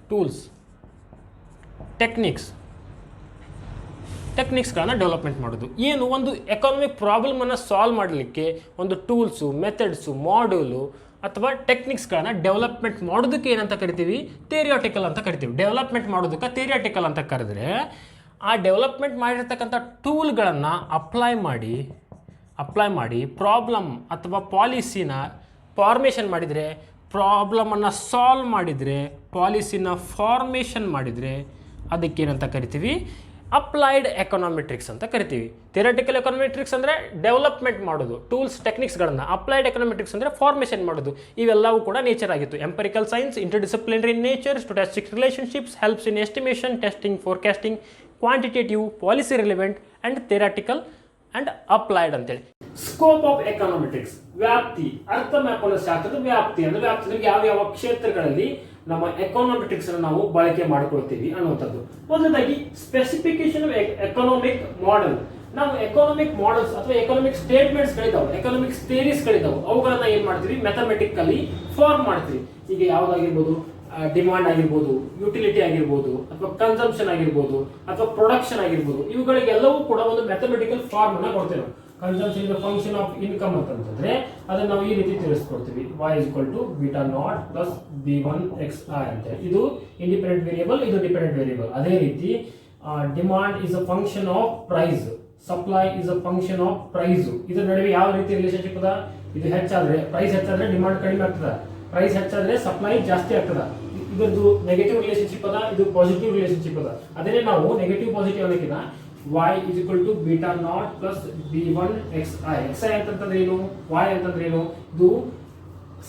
ಟೆಕ್ನಿಕ್ಸ್ಗಳನ್ನು ಡೆವಲಪ್ಮೆಂಟ್ ಮಾಡೋದು. ಏನು, ಒಂದು ಎಕಾನಮಿಕ್ ಪ್ರಾಬ್ಲಮನ್ನು ಸಾಲ್ವ್ ಮಾಡಲಿಕ್ಕೆ ಒಂದು ಟೂಲ್ಸು, ಮೆಥಡ್ಸು, ಮಾಡ್ಯೂಲು ಅಥವಾ ಟೆಕ್ನಿಕ್ಸ್ಗಳನ್ನು ಡೆವಲಪ್ಮೆಂಟ್ ಮಾಡೋದಕ್ಕೆ ಏನಂತ ಕರಿತೀವಿ, ಥಿಯರಿಟಿಕಲ್ ಅಂತ ಕರಿತೀವಿ. ಡೆವಲಪ್ಮೆಂಟ್ ಮಾಡೋದಕ್ಕೆ ಥಿಯರಿಟಿಕಲ್ ಅಂತ ಕರೆದ್ರೆ, ಆ ಡೆವಲಪ್ಮೆಂಟ್ ಮಾಡಿರ್ತಕ್ಕಂಥ ಟೂಲ್ಗಳನ್ನು ಅಪ್ಲೈ ಮಾಡಿ ಪ್ರಾಬ್ಲಮ್ ಅಥವಾ ಪಾಲಿಸಿನ ಫಾರ್ಮೇಷನ್ ಮಾಡಿದರೆ, ಪ್ರಾಬ್ಲಮನ್ನು ಸಾಲ್ವ್ ಮಾಡಿದರೆ, ಪಾಲಿಸಿನ ಫಾರ್ಮೇಷನ್ ಮಾಡಿದರೆ ಅದಕ್ಕೇನಂತ ಕರಿತೀವಿ, ಅಪ್ಲೈಡ್ ಎಕನಾಮೆಟ್ರಿಕ್ಸ್ ಅಂತ ಕರಿತೀವಿ. ಥಿಯರಿಟಿಕಲ್ ಎಕನಾಮೆಟ್ರಿಕ್ಸ್ ಅಂದರೆ ಡೆವಲಪ್ಮೆಂಟ್ ಮಾಡೋದು, ಟೂಲ್ಸ್ ಟೆಕ್ನಿಕ್ಸ್ಗಳನ್ನು. ಅಪ್ಲೈಡ್ ಎಕನಾಮೆಟ್ರಿಕ್ಸ್ ಅಂದರೆ ಫಾರ್ಮೇಷನ್ ಮಾಡೋದು. ಇವೆಲ್ಲವೂ ಕೂಡ ನೇಚರ್ ಆಗಿತ್ತು. Empirical science, interdisciplinary nature, stochastic relationships, helps in estimation, testing, forecasting, quantitative, policy relevant and theoretical and applied ಅಂತೇಳಿ. ಸ್ಕೋಪ್ ಆಫ್ ಎಕನಾಮೆಟ್ರಿಕ್ಸ್, ವ್ಯಾಪ್ತಿ. ಅರ್ಥ ಮಾಡ್ಕೊಳ್ಳೋ ಶಾಸ್ತ್ರದ ವ್ಯಾಪ್ತಿ ಅಂದರೆ ವ್ಯಾಪ್ತಿಯಲ್ಲಿ ಯಾವ ಕ್ಷೇತ್ರಗಳಲ್ಲಿ ನಮ್ಮ ಎಕನಾಮೆಟ್ರಿಕ್ಸ್ ಅನ್ನು ನಾವು ಬಳಕೆ ಮಾಡ್ಕೊಳ್ತೀವಿ ಅನ್ನುವಂಥದ್ದು. ಮೊದಲದಾಗಿ ಸ್ಪೆಸಿಫಿಕೇಶನ್ ಆಫ್ ಎಕನಾಮಿಕ್ ಮಾಡೆಲ್. ನಾವು ಎಕನಾಮಿಕ್ ಮಾಡೆಲ್ಸ್ ಅಥವಾ ಎಕನಾಮಿಕ್ ಸ್ಟೇಟ್ಮೆಂಟ್ಸ್ಗಳಿದ್ದಾವೆ, ಎಕನಾಮಿಕ್ಸ್ ಥಿಯರೀಸ್ಗಳಿದ್ದಾವೆ, ಅವುಗಳನ್ನ ಏನು ಮಾಡ್ತೀವಿ, ಮ್ಯಾಥಮೆಟಿಕಲಿ ಫಾರ್ಮ್ ಮಾಡ್ತೀವಿ. ಈಗ ಯಾವುದಾಗಿರ್ಬೋದು, ಡಿಮಾಂಡ್ ಆಗಿರ್ಬೋದು, ಯುಟಿಲಿಟಿ ಆಗಿರ್ಬೋದು, ಅಥವಾ ಕನ್ಸಂಪ್ಷನ್ ಆಗಿರ್ಬೋದು, ಅಥವಾ ಪ್ರೊಡಕ್ಷನ್ ಆಗಿರ್ಬೋದು, ಇವುಗಳಿಗೆಲ್ಲವೂ ಕೂಡ ಒಂದು ಮ್ಯಾಥಮೆಟಿಕಲ್ ಫಾರ್ಮ್ ಅನ್ನ ಕೊಡ್ತೇವೆ. Consumption is function of income ಅಂತಂದ್ರೆ ಅದನ್ನ ನಾವು ಈ ರೀತಿ ತಿಳಿಸ್ಕೊಡ್ತೀವಿ. y = β0 + b1 xi ಅಂತ. ಇದು ಇಂಡಿಪೆಂಡೆಂಟ್ ವೇರಿಯೇಬಲ್, ಇದು ಡಿಪೆಂಡೆಂಟ್ ವೇರಿಯೇಬಲ್. ಅದೇ ರೀತಿ demand is a function of price, supply is a function of price. ಇದರ ನಡುವೆ ಯಾವ ರೀತಿ ರಿಲೇಶನ್ಶಿಪ್ ಅದ, ಇದು ಹೆಚ್ಚಾದ್ರೆ ಪ್ರೈಸ್ ಹೆಚ್ಚಾದ್ರೆ ಡಿಮಾಂಡ್ ಕಡಿಮೆ ಆಗ್ತದೆ, ಪ್ರೈಸ್ ಹೆಚ್ಚಾದ್ರೆ ಸಪ್ಲೈ ಜಾಸ್ತಿ ಆಗ್ತದೆ. ಇದೊಂದು ನೆಗೆಟಿವ್ ರಿಲೇಶನ್ಶಿಪ್ ಅದ, ಇದು ಪಾಸಿಟಿವ್ ರಿಲೇಶನ್ಶಿಪ್ ಅದ. ಅದನ್ನೇ ನಾವು negative positive ಅನ್ನೋಕ್ಕಿಂತ y = β0 + b1 xi. xi ಅಂತಂದ್ರೆ ಏನು, y ಅಂತಂದ್ರೆ ಏನು, ಇದು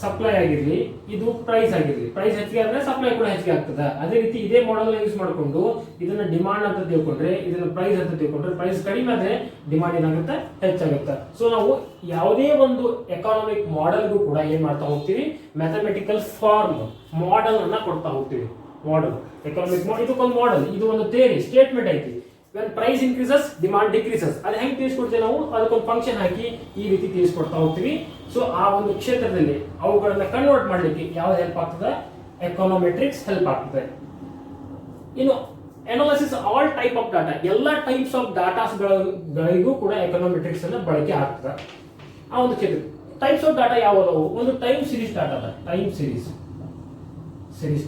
ಸಪ್ಲೈ ಆಗಿರಲಿ, ಇದು ಪ್ರೈಸ್ ಆಗಿರಲಿ. ಪ್ರೈಸ್ ಹೆಚ್ಚಿಗೆ ಆದ್ರೆ ಸಪ್ಲೈ ಕೂಡ ಹೆಚ್ಚಿಗೆ ಆಗ್ತದೆ. ಅದೇ ರೀತಿ ಇದೇ ಮಾಡೆಲ್ ಯೂಸ್ ಮಾಡಿಕೊಂಡು ಇದನ್ನ ಡಿಮಾಂಡ್ ಅಂತ ತಿಳ್ಕೊಂಡ್ರೆ, ಇದನ್ನ ಪ್ರೈಸ್ ಅಂತ ತಿಳ್ಕೊಂಡ್ರೆ, ಪ್ರೈಸ್ ಕಡಿಮೆ ಆದ್ರೆ ಡಿಮಾಂಡ್ ಏನಾಗುತ್ತೆ, ಹೆಚ್ಚಾಗುತ್ತೆ. ಸೊ ನಾವು ಯಾವುದೇ ಒಂದು ಎಕಾನಮಿಕ್ ಮಾಡೆಲ್ಗೂ ಕೂಡ ಏನ್ ಮಾಡ್ತಾ ಹೋಗ್ತೀವಿ, ಮ್ಯಾಥಮೆಟಿಕಲ್ ಫಾರ್ಮ್ ಮಾಡೆಲ್ ಅನ್ನ ಕೊಡ್ತಾ ಹೋಗ್ತೀವಿ. ಮಾಡೆಲ್ ಎಕಾನಮಿಕ್ ಮಾಡೆಲ್, ಇದಕ್ಕೊಂದು ಮಾಡೆಲ್, ಇದು ಒಂದು ಥಿಯರಿ ಸ್ಟೇಟ್ಮೆಂಟ್ ಐತಿ. when price increases demand decreases. ಅದು ಹೆಂಗೆ ತಿಳಿಸ್ಕೊಡ್ತೀವಿ ನಾವು, ಅದಕ್ಕೊಂದು ಫಂಕ್ಷನ್ ಹಾಕಿ ಈ ರೀತಿ ತಿಳಿಸ್ಕೊಡ್ತಾ ಹೋಗ್ತೀವಿ. ಸೊ ಆ ಒಂದು ಕ್ಷೇತ್ರದಲ್ಲಿ ಅವುಗಳನ್ನ ಕನ್ವರ್ಟ್ ಮಾಡಲಿಕ್ಕೆ ಯಾವ್ದು ಹೆಲ್ಪ್ ಆಗ್ತದೆ, ಎಕನಾಮೆಟ್ರಿಕ್ಸ್ ಹೆಲ್ಪ್ ಆಗ್ತದೆ. ಇನ್ನು analysis all type of data, ಎಲ್ಲ ಟೈಪ್ಸ್ ಆಫ್ ಡಾಟಾಸ್ಗಳಿಗೂ ಕೂಡ ಎಕನಾಮೆಟ್ರಿಕ್ಸ್ ಅನ್ನ ಬಳಕೆ ಆಗ್ತದೆ. ಆ ಒಂದು ಕ್ಷೇತ್ರ ಟೈಪ್ಸ್ ಆಫ್ ಡಾಟಾ ಯಾವುದವು, ಒಂದು ಟೈಮ್ ಸೀರೀಸ್ ಡಾಟಾ ಅದ, ಟೈಮ್ ಸೀರೀಸ್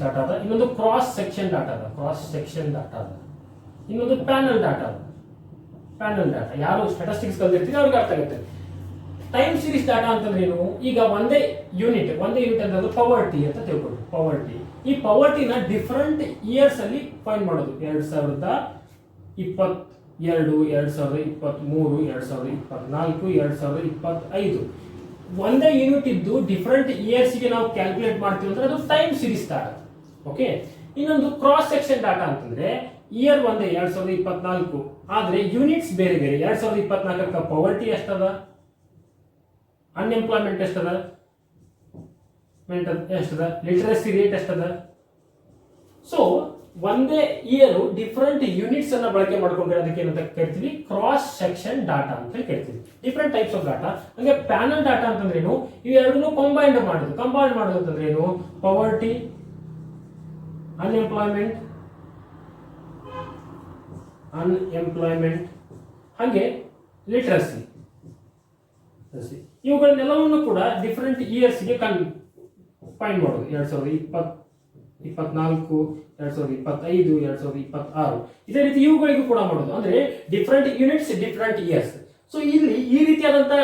ಡಾಟಾ ಅದ. ಇನ್ನೊಂದು ಕ್ರಾಸ್ ಸೆಕ್ಷನ್ ಡಾಟಾ ಅದ, ಇನ್ನೊಂದು ಪ್ಯಾನಲ್ ಡಾಟಾ. Panel data. ಯಾರು ಸ್ಟಾಟಿಸ್ಟಿಕ್ಸ್ ಕಲ್ತಿರ್ತೀವಿ ಅವ್ರಿಗೆ ಅರ್ಥ ಆಗುತ್ತೆ. ಟೈಮ್ ಸೀರೀಸ್ ಡಾಟಾ ಅಂತಂದ್ರೆ ಏನು? ಈಗ ಒಂದೇ ಯೂನಿಟ್ ಅಂತಂದ್ರೆ ಪವರ್ಟಿ ಅಂತ ತಿಳ್ಕೊಂಡು, ಪವರ್ಟಿ. ಈ ಪವರ್ಟಿನ ಡಿಫರೆಂಟ್ ಇಯರ್ಸ್ ಅಲ್ಲಿ ಫೈಂಡ್ ಮಾಡೋದು. 2022, 2023, 2024, 2025 ಒಂದೇ ಯೂನಿಟ್ ಇದ್ದು ಡಿಫರೆಂಟ್ ಇಯರ್ಸ್ ಗೆ ನಾವು ಕ್ಯಾಲ್ಕುಲೇಟ್ ಮಾಡ್ತೀವಿ ಅಂದ್ರೆ ಅದು ಟೈಮ್ ಸೀರೀಸ್ ಡಾಟಾ. ಓಕೆ. ಇನ್ನೊಂದು ಕ್ರಾಸ್ ಸೆಕ್ಷನ್ ಡಾಟಾ ಅಂತಂದ್ರೆ ಇಯರ್ ಒಂದೇ 2024, ಆದ್ರೆ ಯೂನಿಟ್ಸ್ ಬೇರೆ ಬೇರೆ. 2024ಕ್ಕೆ ಪವರ್ಟಿ ಎಷ್ಟದ, ಅನ್ಎಂಪ್ಲಾಯ್ಮೆಂಟ್ ಎಷ್ಟದ, ಲಿಟರಸಿ ರೇಟ್ ಎಷ್ಟದ. ಸೊ ಒಂದೇ ಇಯರ್ ಡಿಫರೆಂಟ್ ಯೂನಿಟ್ಸ್ ಅನ್ನ ಬಳಕೆ ಮಾಡ್ಕೊಂಡ್ರೆ ಅದಕ್ಕೆ ಏನಂತ ಕರಿತೀವಿ? ಕ್ರಾಸ್ ಸೆಕ್ಷನ್ ಡಾಟಾ ಅಂತ ಹೇಳಿ ಕರಿತೀವಿ. Different types of data. ಹಂಗೆ ಪ್ಯಾನಲ್ ಡಾಟಾ ಅಂತಂದ್ರೆ ಏನು? ಇವೆರಡನ್ನು ಕಂಬೈನ್ ಮಾಡೋದು ಅಂತಂದ್ರೆ ಏನು? ಪವರ್ಟಿ, ಅನ್ಎಂಪ್ಲಾಯ್ಮೆಂಟ್, ಹಾಗೆ ಲಿಟರಸಿ, ಇವುಗಳನ್ನೆಲ್ಲವನ್ನು ಕೂಡ ಡಿಫರೆಂಟ್ ಇಯರ್ಸ್ಗೆ ಫೈಂಡ್ ಮಾಡೋದು. 2024, 2025, 2026 ಇದೇ ರೀತಿ ಇವುಗಳಿಗೂ ಕೂಡ ಮಾಡೋದು. ಅಂದ್ರೆ different units, different years. So ಇಲ್ಲಿ ಈ ರೀತಿಯಾದಂತ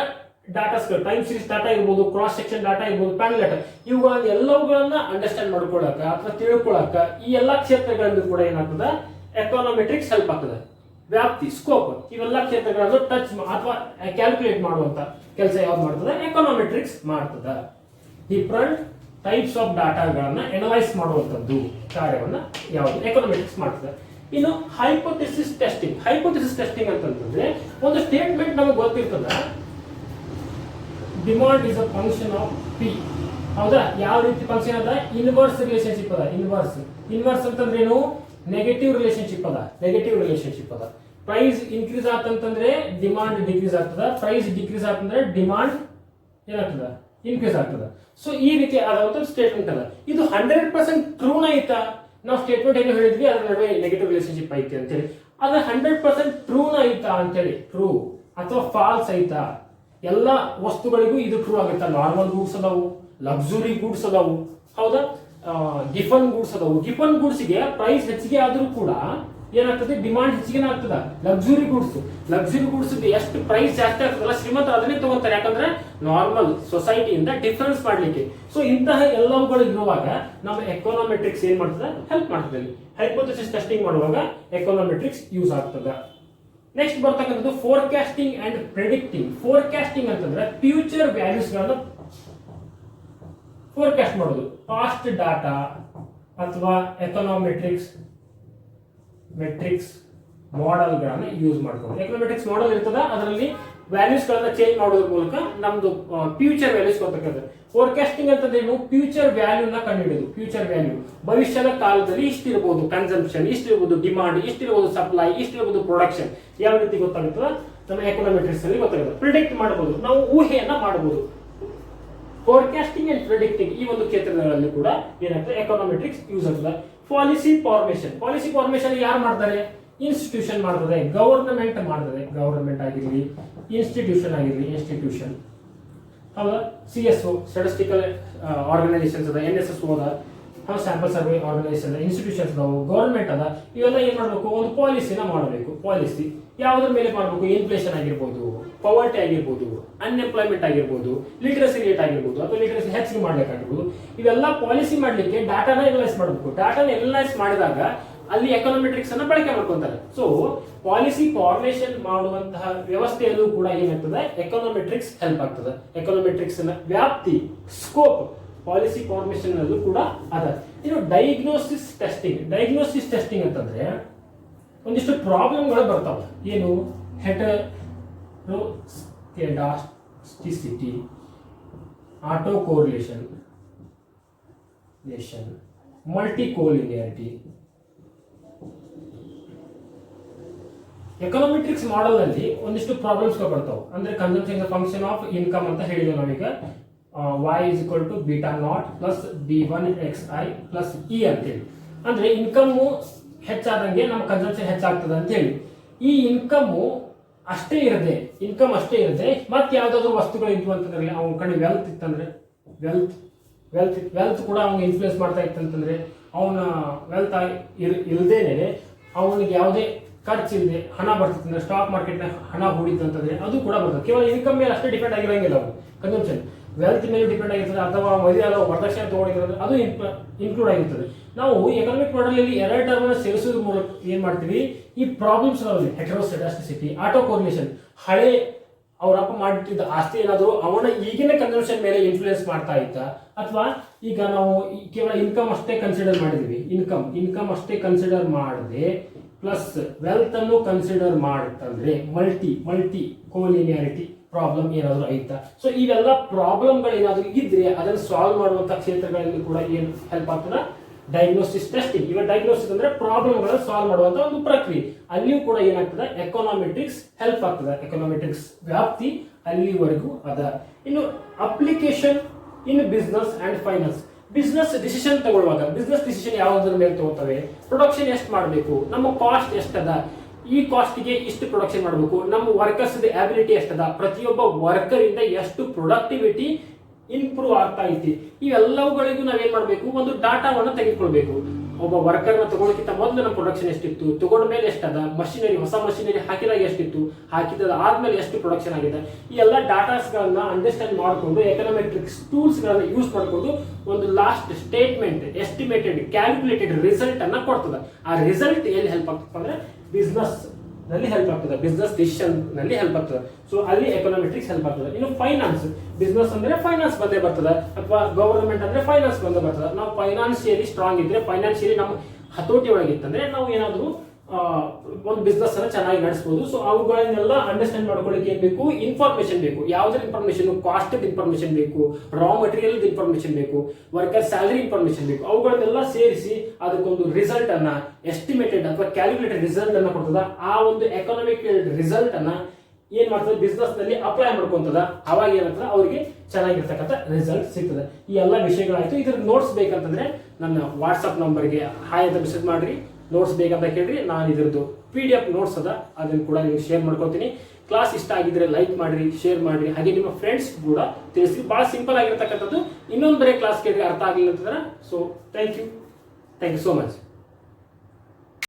ಡಾಟಾಸ್ಗಳು, ಟೈಮ್ ಸೀರೀಸ್ ಡಾಟಾ ಇರ್ಬೋದು, ಕ್ರಾಸ್ ಸೆಕ್ಷನ್ ಡಾಟಾ ಇರ್ಬೋದು, ಪ್ಯಾನಲ್ ಡಾಟಾ, ಇವುಗಳನ್ನ ಎಲ್ಲವುಗಳನ್ನ ಅಂಡರ್ಸ್ಟ್ಯಾಂಡ್ ಮಾಡ್ಕೊಳ್ಳಕ ಅಥವಾ ತಿಳ್ಕೊಳಕ ಈ ಎಲ್ಲಾ ಕ್ಷೇತ್ರಗಳಲ್ಲೂ ಕೂಡ ಏನಾಗ್ತದೆ? ಎಕಾನೋಮೆಟ್ರಿಕ್ಸ್ ಹೆಲ್ಪ್ ಆಗ್ತದೆ. ವ್ಯಾಪ್ತಿ, ಸ್ಕೋಪ್, ಇವೆಲ್ಲ ಕ್ಷೇತ್ರಗಳನ್ನು ಟಚ್ ಅಥವಾ ಕ್ಯಾಲ್ಕುಲೇಟ್ ಮಾಡುವಂತ ಕೆಲಸ ಯಾವ್ದು ಮಾಡ್ತದೆ? ಎಕಾನೋಮೆಟ್ರಿಕ್ಸ್ ಮಾಡ್ತದ. ಡಿಫರೆಂಟ್ ಟೈಪ್ಸ್ ಆಫ್ ಡಾಟಾಗಳನ್ನ ಅನಲೈಸ್ ಮಾಡುವಂತದ್ದು ಕಾರ್ಯವನ್ನ ಯಾವುದು? ಎಕಾನೋಮೆಟ್ರಿಕ್ಸ್ ಮಾಡ್ತದೆ. ಇನ್ನು ಹೈಪೋಥೆಸಿಸ್ ಟೆಸ್ಟಿಂಗ್. ಅಂತಂದ್ರೆ ಒಂದು ಸ್ಟೇಟ್ಮೆಂಟ್ ನಮಗೆ ಗೊತ್ತಿರ್ತದ, demand is a function of P. ಹೌದಾ? ಯಾವ ರೀತಿ ಫಂಕ್ಷನ್ ಅದ? ಇನ್ವರ್ಸ್ ರಿಲೇಶನ್ಶಿಪ್ ಅದ. ಇನ್ವರ್ಸ್ ಅಂತಂದ್ರೆ ಏನು? ನೆಗೆಟಿವ್ ರಿಲೇಶನ್ಶಿಪ್ ಅದ. ಪ್ರೈಸ್ ಇನ್ಕ್ರೀಸ್ ಆತಂತಂದ್ರೆ ಡಿಮಾಂಡ್ ಡಿಕ್ರೀಸ್ ಆಗ್ತದ. ಪ್ರೈಸ್ ಡಿಕ್ರೀಸ್ ಆತಂದ್ರೆ ಡಿಮಾಂಡ್ ಏನಾಗ್ತದ? ಇನ್ಕ್ರೀಸ್ ಆಗ್ತದ. ಸೊ ಈ ರೀತಿ ಆದಂತ ಸ್ಟೇಟ್ಮೆಂಟ್ ಅದ. ಇದು 100% ಟ್ರೂನ ಐತಾ? ನಾವು ಸ್ಟೇಟ್ಮೆಂಟ್ ಏನು ಹೇಳಿದ್ವಿ ಅದ್ರ ನಡುವೆ ನೆಗೆಟಿವ್ ರಿಲೇಶನ್ಶಿಪ್ ಐತಿ ಅಂತೇಳಿ. ಅದ್ರ 100% ಟ್ರೂನ ಐತಾ ಅಂತೇಳಿ, ಟ್ರೂ ಅಥವಾ ಫಾಲ್ಸ್ ಐತಾ? ಎಲ್ಲ ವಸ್ತುಗಳಿಗೂ ಇದು ಟ್ರೂ ಆಗುತ್ತಾ? ನಾರ್ಮಲ್ ಗೂಡ್ಸ್ ಅದಾವು, ಲಕ್ಸುರಿ ಗೂಡ್ಸ್ ಅದಾವು, ಹೌದಾ? ಗಿಫನ್ ಗೂಡ್ಸ್ ಅದಾವು. ಗಿಫನ್ ಗೂಡ್ಸ್ಗೆ ಪ್ರೈಸ್ ಹೆಚ್ಚಿಗೆ ಆದ್ರೂ ಕೂಡ ಏನಾಗ್ತದೆ? ಡಿಮಾಂಡ್ ಹೆಚ್ಚಿಗೆ ಆಗ್ತದ. ಲಕ್ಸುರಿ ಗೂಡ್ಸ್ ಎಷ್ಟು ಪ್ರೈಸ್ ಜಾಸ್ತಿ ಆಗ್ತದಲ್ಲ, ಶ್ರೀಮಂತರು ಅದನ್ನೇ ತಗೋತಾರೆ. ಯಾಕಂದ್ರೆ ನಾರ್ಮಲ್ ಸೊಸೈಟಿಯಿಂದ ಡಿಫರೆನ್ಸ್ ಮಾಡ್ಲಿಕ್ಕೆ. ಸೊ ಇಂತಹ ಎಲ್ಲವುಗಳು ಇರುವಾಗ ನಮ್ಮ ಎಕಾನೋಮೆಟ್ರಿಕ್ಸ್ ಏನ್ ಮಾಡ್ತದೆ? ಹೆಲ್ಪ್ ಮಾಡ್ತದೆ. ಹೈಪೋಥೆಸಿಸ್ ಟೆಸ್ಟಿಂಗ್ ಮಾಡುವಾಗ ಎಕಾನೋಮೆಟ್ರಿಕ್ಸ್ ಯೂಸ್ ಆಗ್ತದೆ. ನೆಕ್ಸ್ಟ್ ಬರ್ತಕ್ಕಂಥದ್ದು ಫೋರ್ಕಾಸ್ಟಿಂಗ್ ಅಂಡ್ ಪ್ರೆಡಿಕ್ಟಿಂಗ್. ಫೋರ್ಕಾಸ್ಟಿಂಗ್ ಅಂತಂದ್ರೆ ಫ್ಯೂಚರ್ ವ್ಯಾಲ್ಯೂಸ್ ಗಳನ್ನ ಫೋರ್ಕಾಸ್ಟ್ ಮಾಡೋದು. ಪಾಸ್ಟ್ ಡಾಟಾ ಅಥವಾ ಎಕಾನೋಮೆಟ್ರಿಕ್ಸ್ ಮಾಡೆಲ್ಗಳನ್ನ ಯೂಸ್ ಮಾಡ್ಕೊಂಡು, ಎಕನಾಮೆಟ್ರಿಕ್ಸ್ ಮಾಡೆಲ್ ಇರ್ತದ, ಅದರಲ್ಲಿ ವ್ಯಾಲ್ಯೂಸ್ ಗಳನ್ನ ಚೇಂಜ್ ಮಾಡೋದ್ರ ಮೂಲಕ ನಮ್ದು ಫ್ಯೂಚರ್ ವ್ಯಾಲ್ಯೂಸ್ ಗೊತ್ತಾಗ್ತದೆ. ಫೋರ್ಕಾಸ್ಟಿಂಗ್ ಅಂತಂದ್ರೇನು? ಫ್ಯೂಚರ್ ವ್ಯಾಲ್ಯೂನ ಕಂಡುಹಿಡಿಯೋದು. ಫ್ಯೂಚರ್ ವ್ಯಾಲ್ಯೂ ಭವಿಷ್ಯದ ಕಾಲದಲ್ಲಿ ಇಷ್ಟಿರ್ಬೋದು ಕನ್ಸಂಪ್ಷನ್, ಇಷ್ಟಿರ್ಬೋದು ಡಿಮಾಂಡ್, ಇಷ್ಟಿರ್ಬೋದು ಸಪ್ಲೈ, ಇಷ್ಟಿರ್ಬೋದು ಪ್ರೊಡಕ್ಷನ್. ಯಾವ ರೀತಿ ಗೊತ್ತಾಗುತ್ತದ? ನಮ್ಮ ಎಕನಾಮೆಟ್ರಿಕ್ಸ್ ಅಲ್ಲಿ ಗೊತ್ತಾಗುತ್ತೆ. ಪ್ರಿಡಿಕ್ಟ್ ಮಾಡಬಹುದು, ನಾವು ಊಹೆಯನ್ನ ಮಾಡಬಹುದು. ಫೋರ್ಕಾಸ್ಟಿಂಗ್ ಅಂಡ್ ಪ್ರಿಡಿಕ್ಟಿಂಗ್ ಈ ಒಂದು ಕ್ಷೇತ್ರಗಳಲ್ಲಿ ಕೂಡ ಏನಾಗ್ತದೆ? ಎಕನಾಮೆಟ್ರಿಕ್ಸ್ ಯೂಸ್ ಆಗ್ತದೆ. ಪಾಲಿಸಿ ಫಾರ್ಮೇಶನ್ ಯಾರು ಮಾಡ್ತಾರೆ? ಇನ್ಸ್ಟಿಟ್ಯೂಷನ್ ಮಾಡ್ತದೆ, ಗವರ್ನಮೆಂಟ್ ಮಾಡ್ತದೆ. ಗವರ್ನಮೆಂಟ್ ಆಗಿರಲಿ, ಇನ್ಸ್ಟಿಟ್ಯೂಷನ್, ಹೌದಾ? CSO ಸ್ಟಾಟಿಸ್ಟಿಕಲ್ ಆರ್ಗನೈಸೇಷನ್ಸ್ ಅದ, NSSO ಅದ, ಸ್ಯಾಂಪಲ್ ಸರ್ವೆ ಆರ್ಗನೈಸೇಷನ್, ಇನ್ಸ್ಟಿಟ್ಯೂಷನ್ಸ್ ಅದಾವು, ಗವರ್ನಮೆಂಟ್ ಅದ. ಇವೆಲ್ಲ ಏನ್ ಮಾಡಬೇಕು? ಒಂದು ಪಾಲಿಸಿನ ಮಾಡಬೇಕು. ಪಾಲಿಸಿ ಯಾವುದ್ರ ಮೇಲೆ ಮಾಡಬೇಕು? ಇನ್ಫ್ಲೇಷನ್ ಆಗಿರ್ಬೋದು, ಪವರ್ಟಿ ಆಗಿರ್ಬೋದು, ಅನ್ಎಂಪ್ಲಾಯ್ಮೆಂಟ್ ಆಗಿರ್ಬೋದು, ಲಿಟರಸಿ ರೇಟ್ ಆಗಿರ್ಬೋದು, ಅಥವಾ ಲಿಟರಸಿ ಹೆಚ್ಚಿಗೆ ಮಾಡ್ಲಿಕ್ಕಾಗಿರ್ಬೋದು. ಇವೆಲ್ಲ ಪಾಲಿಸಿ ಮಾಡ್ಲಿಕ್ಕೆ ಡಾಟಾನ ಎನಲೈಸ್ ಮಾಡಬೇಕು. ಡಾಟಾನ ಎನಲೈಸ್ ಮಾಡಿದಾಗ ಅಲ್ಲಿ ಎಕನಾಮೆಟ್ರಿಕ್ಸ್ ಅನ್ನ ಬಳಕೆ ಮಾಡ್ಕೊಂತಾರೆ. ಸೊ ಪಾಲಿಸಿ ಫಾರ್ಮೇಶನ್ ಮಾಡುವಂತಹ ವ್ಯವಸ್ಥೆಯಲ್ಲೂ ಕೂಡ ಏನಾಗ್ತದೆ? ಎಕನಾಮೆಟ್ರಿಕ್ಸ್ ಹೆಲ್ಪ್ ಆಗ್ತದೆ. ಎಕನಾಮೆಟ್ರಿಕ್ಸ್ ನ ವ್ಯಾಪ್ತಿ, ಸ್ಕೋಪ್ ಪಾಲಿಸಿ ಫಾರ್ಮೇಶನ್ ಅಲ್ಲೂ ಕೂಡ ಅದ. ಇನ್ನು ಡಯಾಗ್ನೋಸಿಸ್ ಟೆಸ್ಟಿಂಗ್ ಅಂತಂದ್ರೆ ಒಂದಿಷ್ಟು ಪ್ರಾಬ್ಲಮ್ಗಳು ಬರ್ತಾವ. ಏನು? ಹೆಟರೋಸ್ಕೆಡಾಸ್ಟಿಸಿಟಿ, ಆಟೋ ಕೋರಿಲೇಷನ್, ಮಲ್ಟಿಕೋಲಿನಿಯಾರಿಟಿ. ಎಕನಾಮೆಟ್ರಿಕ್ಸ್ ಮಾಡೆಲ್ ನಲ್ಲಿ ಒಂದಿಷ್ಟು ಪ್ರಾಬ್ಲಮ್ಸ್ ಬರ್ತಾವೆ. ಅಂದ್ರೆ ಕನ್ಸಂಪ್ಷನ್ ಫಂಕ್ಷನ್ ಆಫ್ ಇನ್ಕಮ್ ಅಂತ ಹೇಳಿದ್ವಿ ನಾವೀಗ. y is equal to beta naught plus b1xi plus e ಅಂತೇಳಿ. ಅಂದ್ರೆ ಇನ್ಕಮ್ ಹೆಚ್ಚಾದಂಗೆ ನಮ್ಮ ಕನ್ಸಂಪ್ಷನ್ ಹೆಚ್ಚಾಗ್ತದೆ ಅಂತ ಹೇಳಿ. ಈ ಇನ್ಕಮ್ ಅಷ್ಟೇ ಇರದೆ ಮತ್ತೆ ಯಾವ್ದಾದ್ರು ವಸ್ತುಗಳು ಇದ್ವು ಅಂತಂದ್ರೆ, ಅವನ ಕಡೆ ವೆಲ್ತ್ ಇತ್ತಂದ್ರೆ, ವೆಲ್ತ್ ಕೂಡ ಅವ್ನಿಗೆ ಇನ್ಫ್ಲೂಯೆನ್ಸ್ ಮಾಡ್ತಾ ಇತ್ತಂತಂದ್ರೆ, ಅವನ ವೆಲ್ತ್ ಇಲ್ದೇನೆ ಅವನಿಗೆ ಯಾವುದೇ ಖರ್ಚಿಲ್ಲದೆ ಹಣ ಬರ್ತದೆ ಅಂದ್ರೆ ಸ್ಟಾಕ್ ಮಾರ್ಕೆಟ್ನ ಹಣ ಹೂಡಿತ್ತು ಅಂತಂದ್ರೆ ಅದು ಕೂಡ ಬರ್ತದೆ. ಕೇವಲ ಇನ್ಕಮ್ ಮೇಲೆ ಅಷ್ಟೇ ಡಿಪೆಂಡ್ ಆಗಿರಂಗಿಲ್ಲ, ಅವು ಕನ್ಸಂಪ್ಷನ್ ವೆಲ್ತ್ ಮೇಲೆ ಡಿಪೆಂಡ್ ಆಗಿರ್ತದೆ, ಅಥವಾ ಮದುವೆ ಆದ ವರದಕ್ಷಿಣೆ ತಗೊಂಡಿರೋದು ಅದು ಇನ್ಕ್ಲೂಡ್ ಆಗಿರ್ತದೆ. ನಾವು ಎಕನಾಮಿಕ್ ಮಾಡೆಲ್ ಅಲ್ಲಿ ಎರಡು ಟರ್ಮ್ ಸೇರಿಸೋದ್ರ ಮೂಲಕ ಏನ್ ಮಾಡ್ತೀವಿ, ಈ ಪ್ರಾಬ್ಲಮ್ಸ್ ಹೆಟರೋಸ್ಟೆಟಾಸ್ಟಿಸಿಟಿ, ಆಟೋ ಕೋರಿಲೇಷನ್, ಹಳೆ ಅವ್ರ ಅಪ್ಪ ಮಾಡಿಟ್ಟಿದ್ದ ಆಸ್ತಿ ಏನಾದರೂ ಅವನ ಈಗಿನ ಕನ್ಸಂಪ್ಷನ್ ಮೇಲೆ ಇನ್ಫ್ಲೂಯೆನ್ಸ್ ಮಾಡ್ತಾ ಇತ್ತಾ, ಅಥವಾ ಈಗ ನಾವು ಕೇವಲ ಇನ್ಕಮ್ ಅಷ್ಟೇ ಕನ್ಸಿಡರ್ ಮಾಡಿದ್ವಿ, ಇನ್ಕಮ್ ಅಷ್ಟೇ ಕನ್ಸಿಡರ್ ಮಾಡದೆ ಪ್ಲಸ್ ವೆಲ್ತ್ ಅನ್ನು ಕನ್ಸಿಡರ್ ಮಾಡುತ್ತಂದ್ರೆ ಮಲ್ಟಿ ಕೋಲಿನಿಯಾರಿಟಿ ಪ್ರಾಬ್ಲಮ್ ಏನಾದರೂ ಆಯ್ತಾ. ಸೊ ಇವೆಲ್ಲ ಪ್ರಾಬ್ಲಮ್ಗಳು ಏನಾದರೂ ಇದ್ರೆ ಅದನ್ನು ಸಾಲ್ವ್ ಮಾಡುವಂತ ಕ್ಷೇತ್ರಗಳಲ್ಲಿ ಕೂಡ ಏನು ಹೆಲ್ಪ್ ಆಗ್ತದೆ, ಡಯಾಗ್ನೋಸಿಸ್ ಟೆಸ್ಟಿಂಗ್. ಇವಾಗ ಡಯಾಗ್ನೋಸಿಸ್ ಅಂದ್ರೆ ಪ್ರಾಬ್ಲಮ್ಗಳನ್ನು ಸಾಲ್ವ್ ಮಾಡುವಂತ ಒಂದು ಪ್ರಕ್ರಿಯೆ, ಅಲ್ಲಿಯೂ ಕೂಡ ಏನಾಗ್ತದೆ ಎಕನಾಮೆಟ್ರಿಕ್ಸ್ ಹೆಲ್ಪ್ ಆಗ್ತದೆ. ಎಕನಾಮೆಟ್ರಿಕ್ಸ್ ವ್ಯಾಪ್ತಿ ಅಲ್ಲಿವರೆಗೂ ಅದ. ಇನ್ನು application in business and finance. Business decision ತಗೊಳ್ಳುವಾಗ ಬಿಸ್ನೆಸ್ ಡಿಸಿಷನ್ ಯಾವುದ್ರ ಮೇಲೆ ತಗೋತವೆ, ಪ್ರೊಡಕ್ಷನ್ ಎಷ್ಟು ಮಾಡಬೇಕು, ನಮ್ಮ ಕಾಸ್ಟ್ ಎಷ್ಟದ, ಈ ಕಾಸ್ಟ್ಗೆ ಇಷ್ಟು ಪ್ರೊಡಕ್ಷನ್ ಮಾಡಬೇಕು, ನಮ್ಮ ವರ್ಕರ್ಸ್ ಅಬಿಲಿಟಿ ಎಷ್ಟದ, ಪ್ರತಿಯೊಬ್ಬ ವರ್ಕರ್ ಇಂದ ಎಷ್ಟು ಪ್ರೊಡಕ್ಟಿವಿಟಿ ಇಂಪ್ರೂವ್ ಆಗ್ತಾ ಐತಿ, ಇವೆಲ್ಲವುಗಳಿಗೂ ನಾವೇನ್ ಮಾಡಬೇಕು, ಒಂದು ಡಾಟಾವನ್ನು ತೆಗೆದುಕೊಳ್ಬೇಕು. ಒಬ್ಬ ವರ್ಕರ್ನ ತಗೊಳ್ಳೋಕ್ಕಿಂತ ಮೊದಲು ನಮ್ಮ ಪ್ರೊಡಕ್ಷನ್ ಎಷ್ಟಿತ್ತು, ತಗೊಂಡ ಮೇಲೆ ಎಷ್ಟದ, ಮಷಿನರಿ ಹೊಸ ಮಷಿನರಿ ಹಾಕಿದಾಗ ಎಷ್ಟಿತ್ತು, ಹಾಕಿದ ಆದ್ಮೇಲೆ ಎಷ್ಟು ಪ್ರೊಡಕ್ಷನ್ ಆಗಿದೆ, ಈ ಎಲ್ಲ ಡಾಟಾಸ್ಗಳನ್ನ ಅಂಡರ್ಸ್ಟ್ಯಾಂಡ್ ಮಾಡಿಕೊಂಡು ಎಕನಾಮೆಟ್ರಿಕ್ಸ್ ಟೂಲ್ಸ್ ಗಳನ್ನ ಯೂಸ್ ಮಾಡಿಕೊಂಡು ಒಂದು last statement estimated calculated result ಅನ್ನ ಕೊಡ್ತದೆ. ಆ ರಿಸಲ್ಟ್ ಎಲ್ಲಿ ಹೆಲ್ಪ್ ಆಗ್ತದೆ ಅಂದ್ರೆ ಬಿಸ್ನೆಸ್ ನಲ್ಲಿ ಹೆಲ್ಪ್ ಆಗ್ತದೆ, ಬಿಸ್ನೆಸ್ ಡಿಸಿಷನ್ ನಲ್ಲಿ ಹೆಲ್ಪ್ ಆಗ್ತದೆ. ಸೊ ಅಲ್ಲಿ ಎಕನಾಮೆಟ್ರಿಕ್ಸ್ ಹೆಲ್ಪ್ ಆಗ್ತದೆ. ಇನ್ನು ಫೈನಾನ್ಸ್, ಬಿಸ್ನೆಸ್ ಅಂದ್ರೆ ಫೈನಾನ್ಸ್ ಬಂದೇ ಬರ್ತದೆ, ಅಥವಾ ಗವರ್ಮೆಂಟ್ ಅಂದ್ರೆ ಫೈನಾನ್ಸ್ ಬಂದೇ ಬರ್ತದೆ. ನಾವು ಫೈನಾನ್ಷಿಯಲಿ ಸ್ಟ್ರಾಂಗ್ ಇದ್ರೆ, ಫೈನಾನ್ಷಿಯಲಿ ನಮ್ಮ ಹತೋಟಿ ಒಳಗಿತ್ತಂದ್ರೆ ನಾವು ಏನಾದರೂ ಒಂದು ಬಿಸ್ನೆಸ್ ಅನ್ನ ಚೆನ್ನಾಗಿ ನಡೆಸಬಹುದು. ಸೊ ಅವುಗಳನ್ನೆಲ್ಲ ಅಂಡರ್ಸ್ಟ್ಯಾಂಡ್ ಮಾಡ್ಕೊಳ್ಳಿಕ್ಕೆ ಏನ್ ಬೇಕು, ಇನ್ಫಾರ್ಮೇಶನ್ ಬೇಕು. ಯಾವ್ದ್ರ ಇನ್ಫಾರ್ಮೇಶನ್, ಕಾಸ್ಟ್ ಇನ್ಫಾರ್ಮೇಶನ್ ಬೇಕು, ರಾ ಮಟೀರಿಯಲ್ ಇನ್ಫಾರ್ಮೇಶನ್ ಬೇಕು, ವರ್ಕರ್ ಸ್ಯಾಲರಿ ಇನ್ಫಾರ್ಮೇಶನ್ ಬೇಕು. ಅವುಗಳನ್ನೆಲ್ಲ ಸೇರಿಸಿ ಅದಕ್ಕೊಂದು ರಿಸಲ್ಟ್ ಅನ್ನ ಎಸ್ಟಿಮೇಟೆಡ್ ಅಥವಾ ಕ್ಯಾಲ್ಕುಲೇಟೆಡ್ ರಿಸಲ್ಟ್ ಅನ್ನ ಕೊಡ್ತದ. ಆ ಒಂದು ಎಕನಾಮಿಕ್ ರಿಸಲ್ಟ್ ಅನ್ನ ಏನ್ ಮಾಡ್ತದೆ, ಬಿಸ್ನೆಸ್ ನಲ್ಲಿ ಅಪ್ಲೈ ಮಾಡ್ಕೊಂತದ. ಅವಾಗ ಏನಾಗ್ತದೆ, ಅವರಿಗೆ ಚೆನ್ನಾಗಿರ್ತಕ್ಕಂಥ ರಿಸಲ್ಟ್ ಸಿಗ್ತದೆ. ಈ ಎಲ್ಲ ವಿಷಯಗಳಾಯ್ತು. ಇದ್ರ ನೋಟ್ಸ್ ಬೇಕಂತಂದ್ರೆ ನನ್ನ ವಾಟ್ಸ್ಆಪ್ ನಂಬರ್ಗೆ ಹಾಯ್ ಅಂತ ಮೆಸೇಜ್ ಮಾಡ್ರಿ. ನೋಟ್ಸ್ ಬೇಕಂತ ಕೇಳ್ರಿ, ನಾನು ಇದ್ರದ್ದು PDF ನೋಟ್ಸ್ ಅದ, ಅದನ್ನು ಕೂಡ ನೀವು ಶೇರ್ ಮಾಡ್ಕೊತೀನಿ. ಕ್ಲಾಸ್ ಇಷ್ಟ ಆಗಿದ್ರೆ ಲೈಕ್ ಮಾಡ್ರಿ, ಶೇರ್ ಮಾಡ್ರಿ, ಹಾಗೆ ನಿಮ್ಮ ಫ್ರೆಂಡ್ಸ್ ಕೂಡ ತಿಳಿಸಿ. ಬಹಳ ಸಿಂಪಲ್ ಆಗಿರ್ತಕ್ಕಂಥದ್ದು. ಇನ್ನೊಂದು ಬರೀ ಕ್ಲಾಸ್ ಕೇಳಿ ಅರ್ಥ ಆಗಲಿಲ್ಲ ಅಂತಂದ್ರೆ so thank you so much.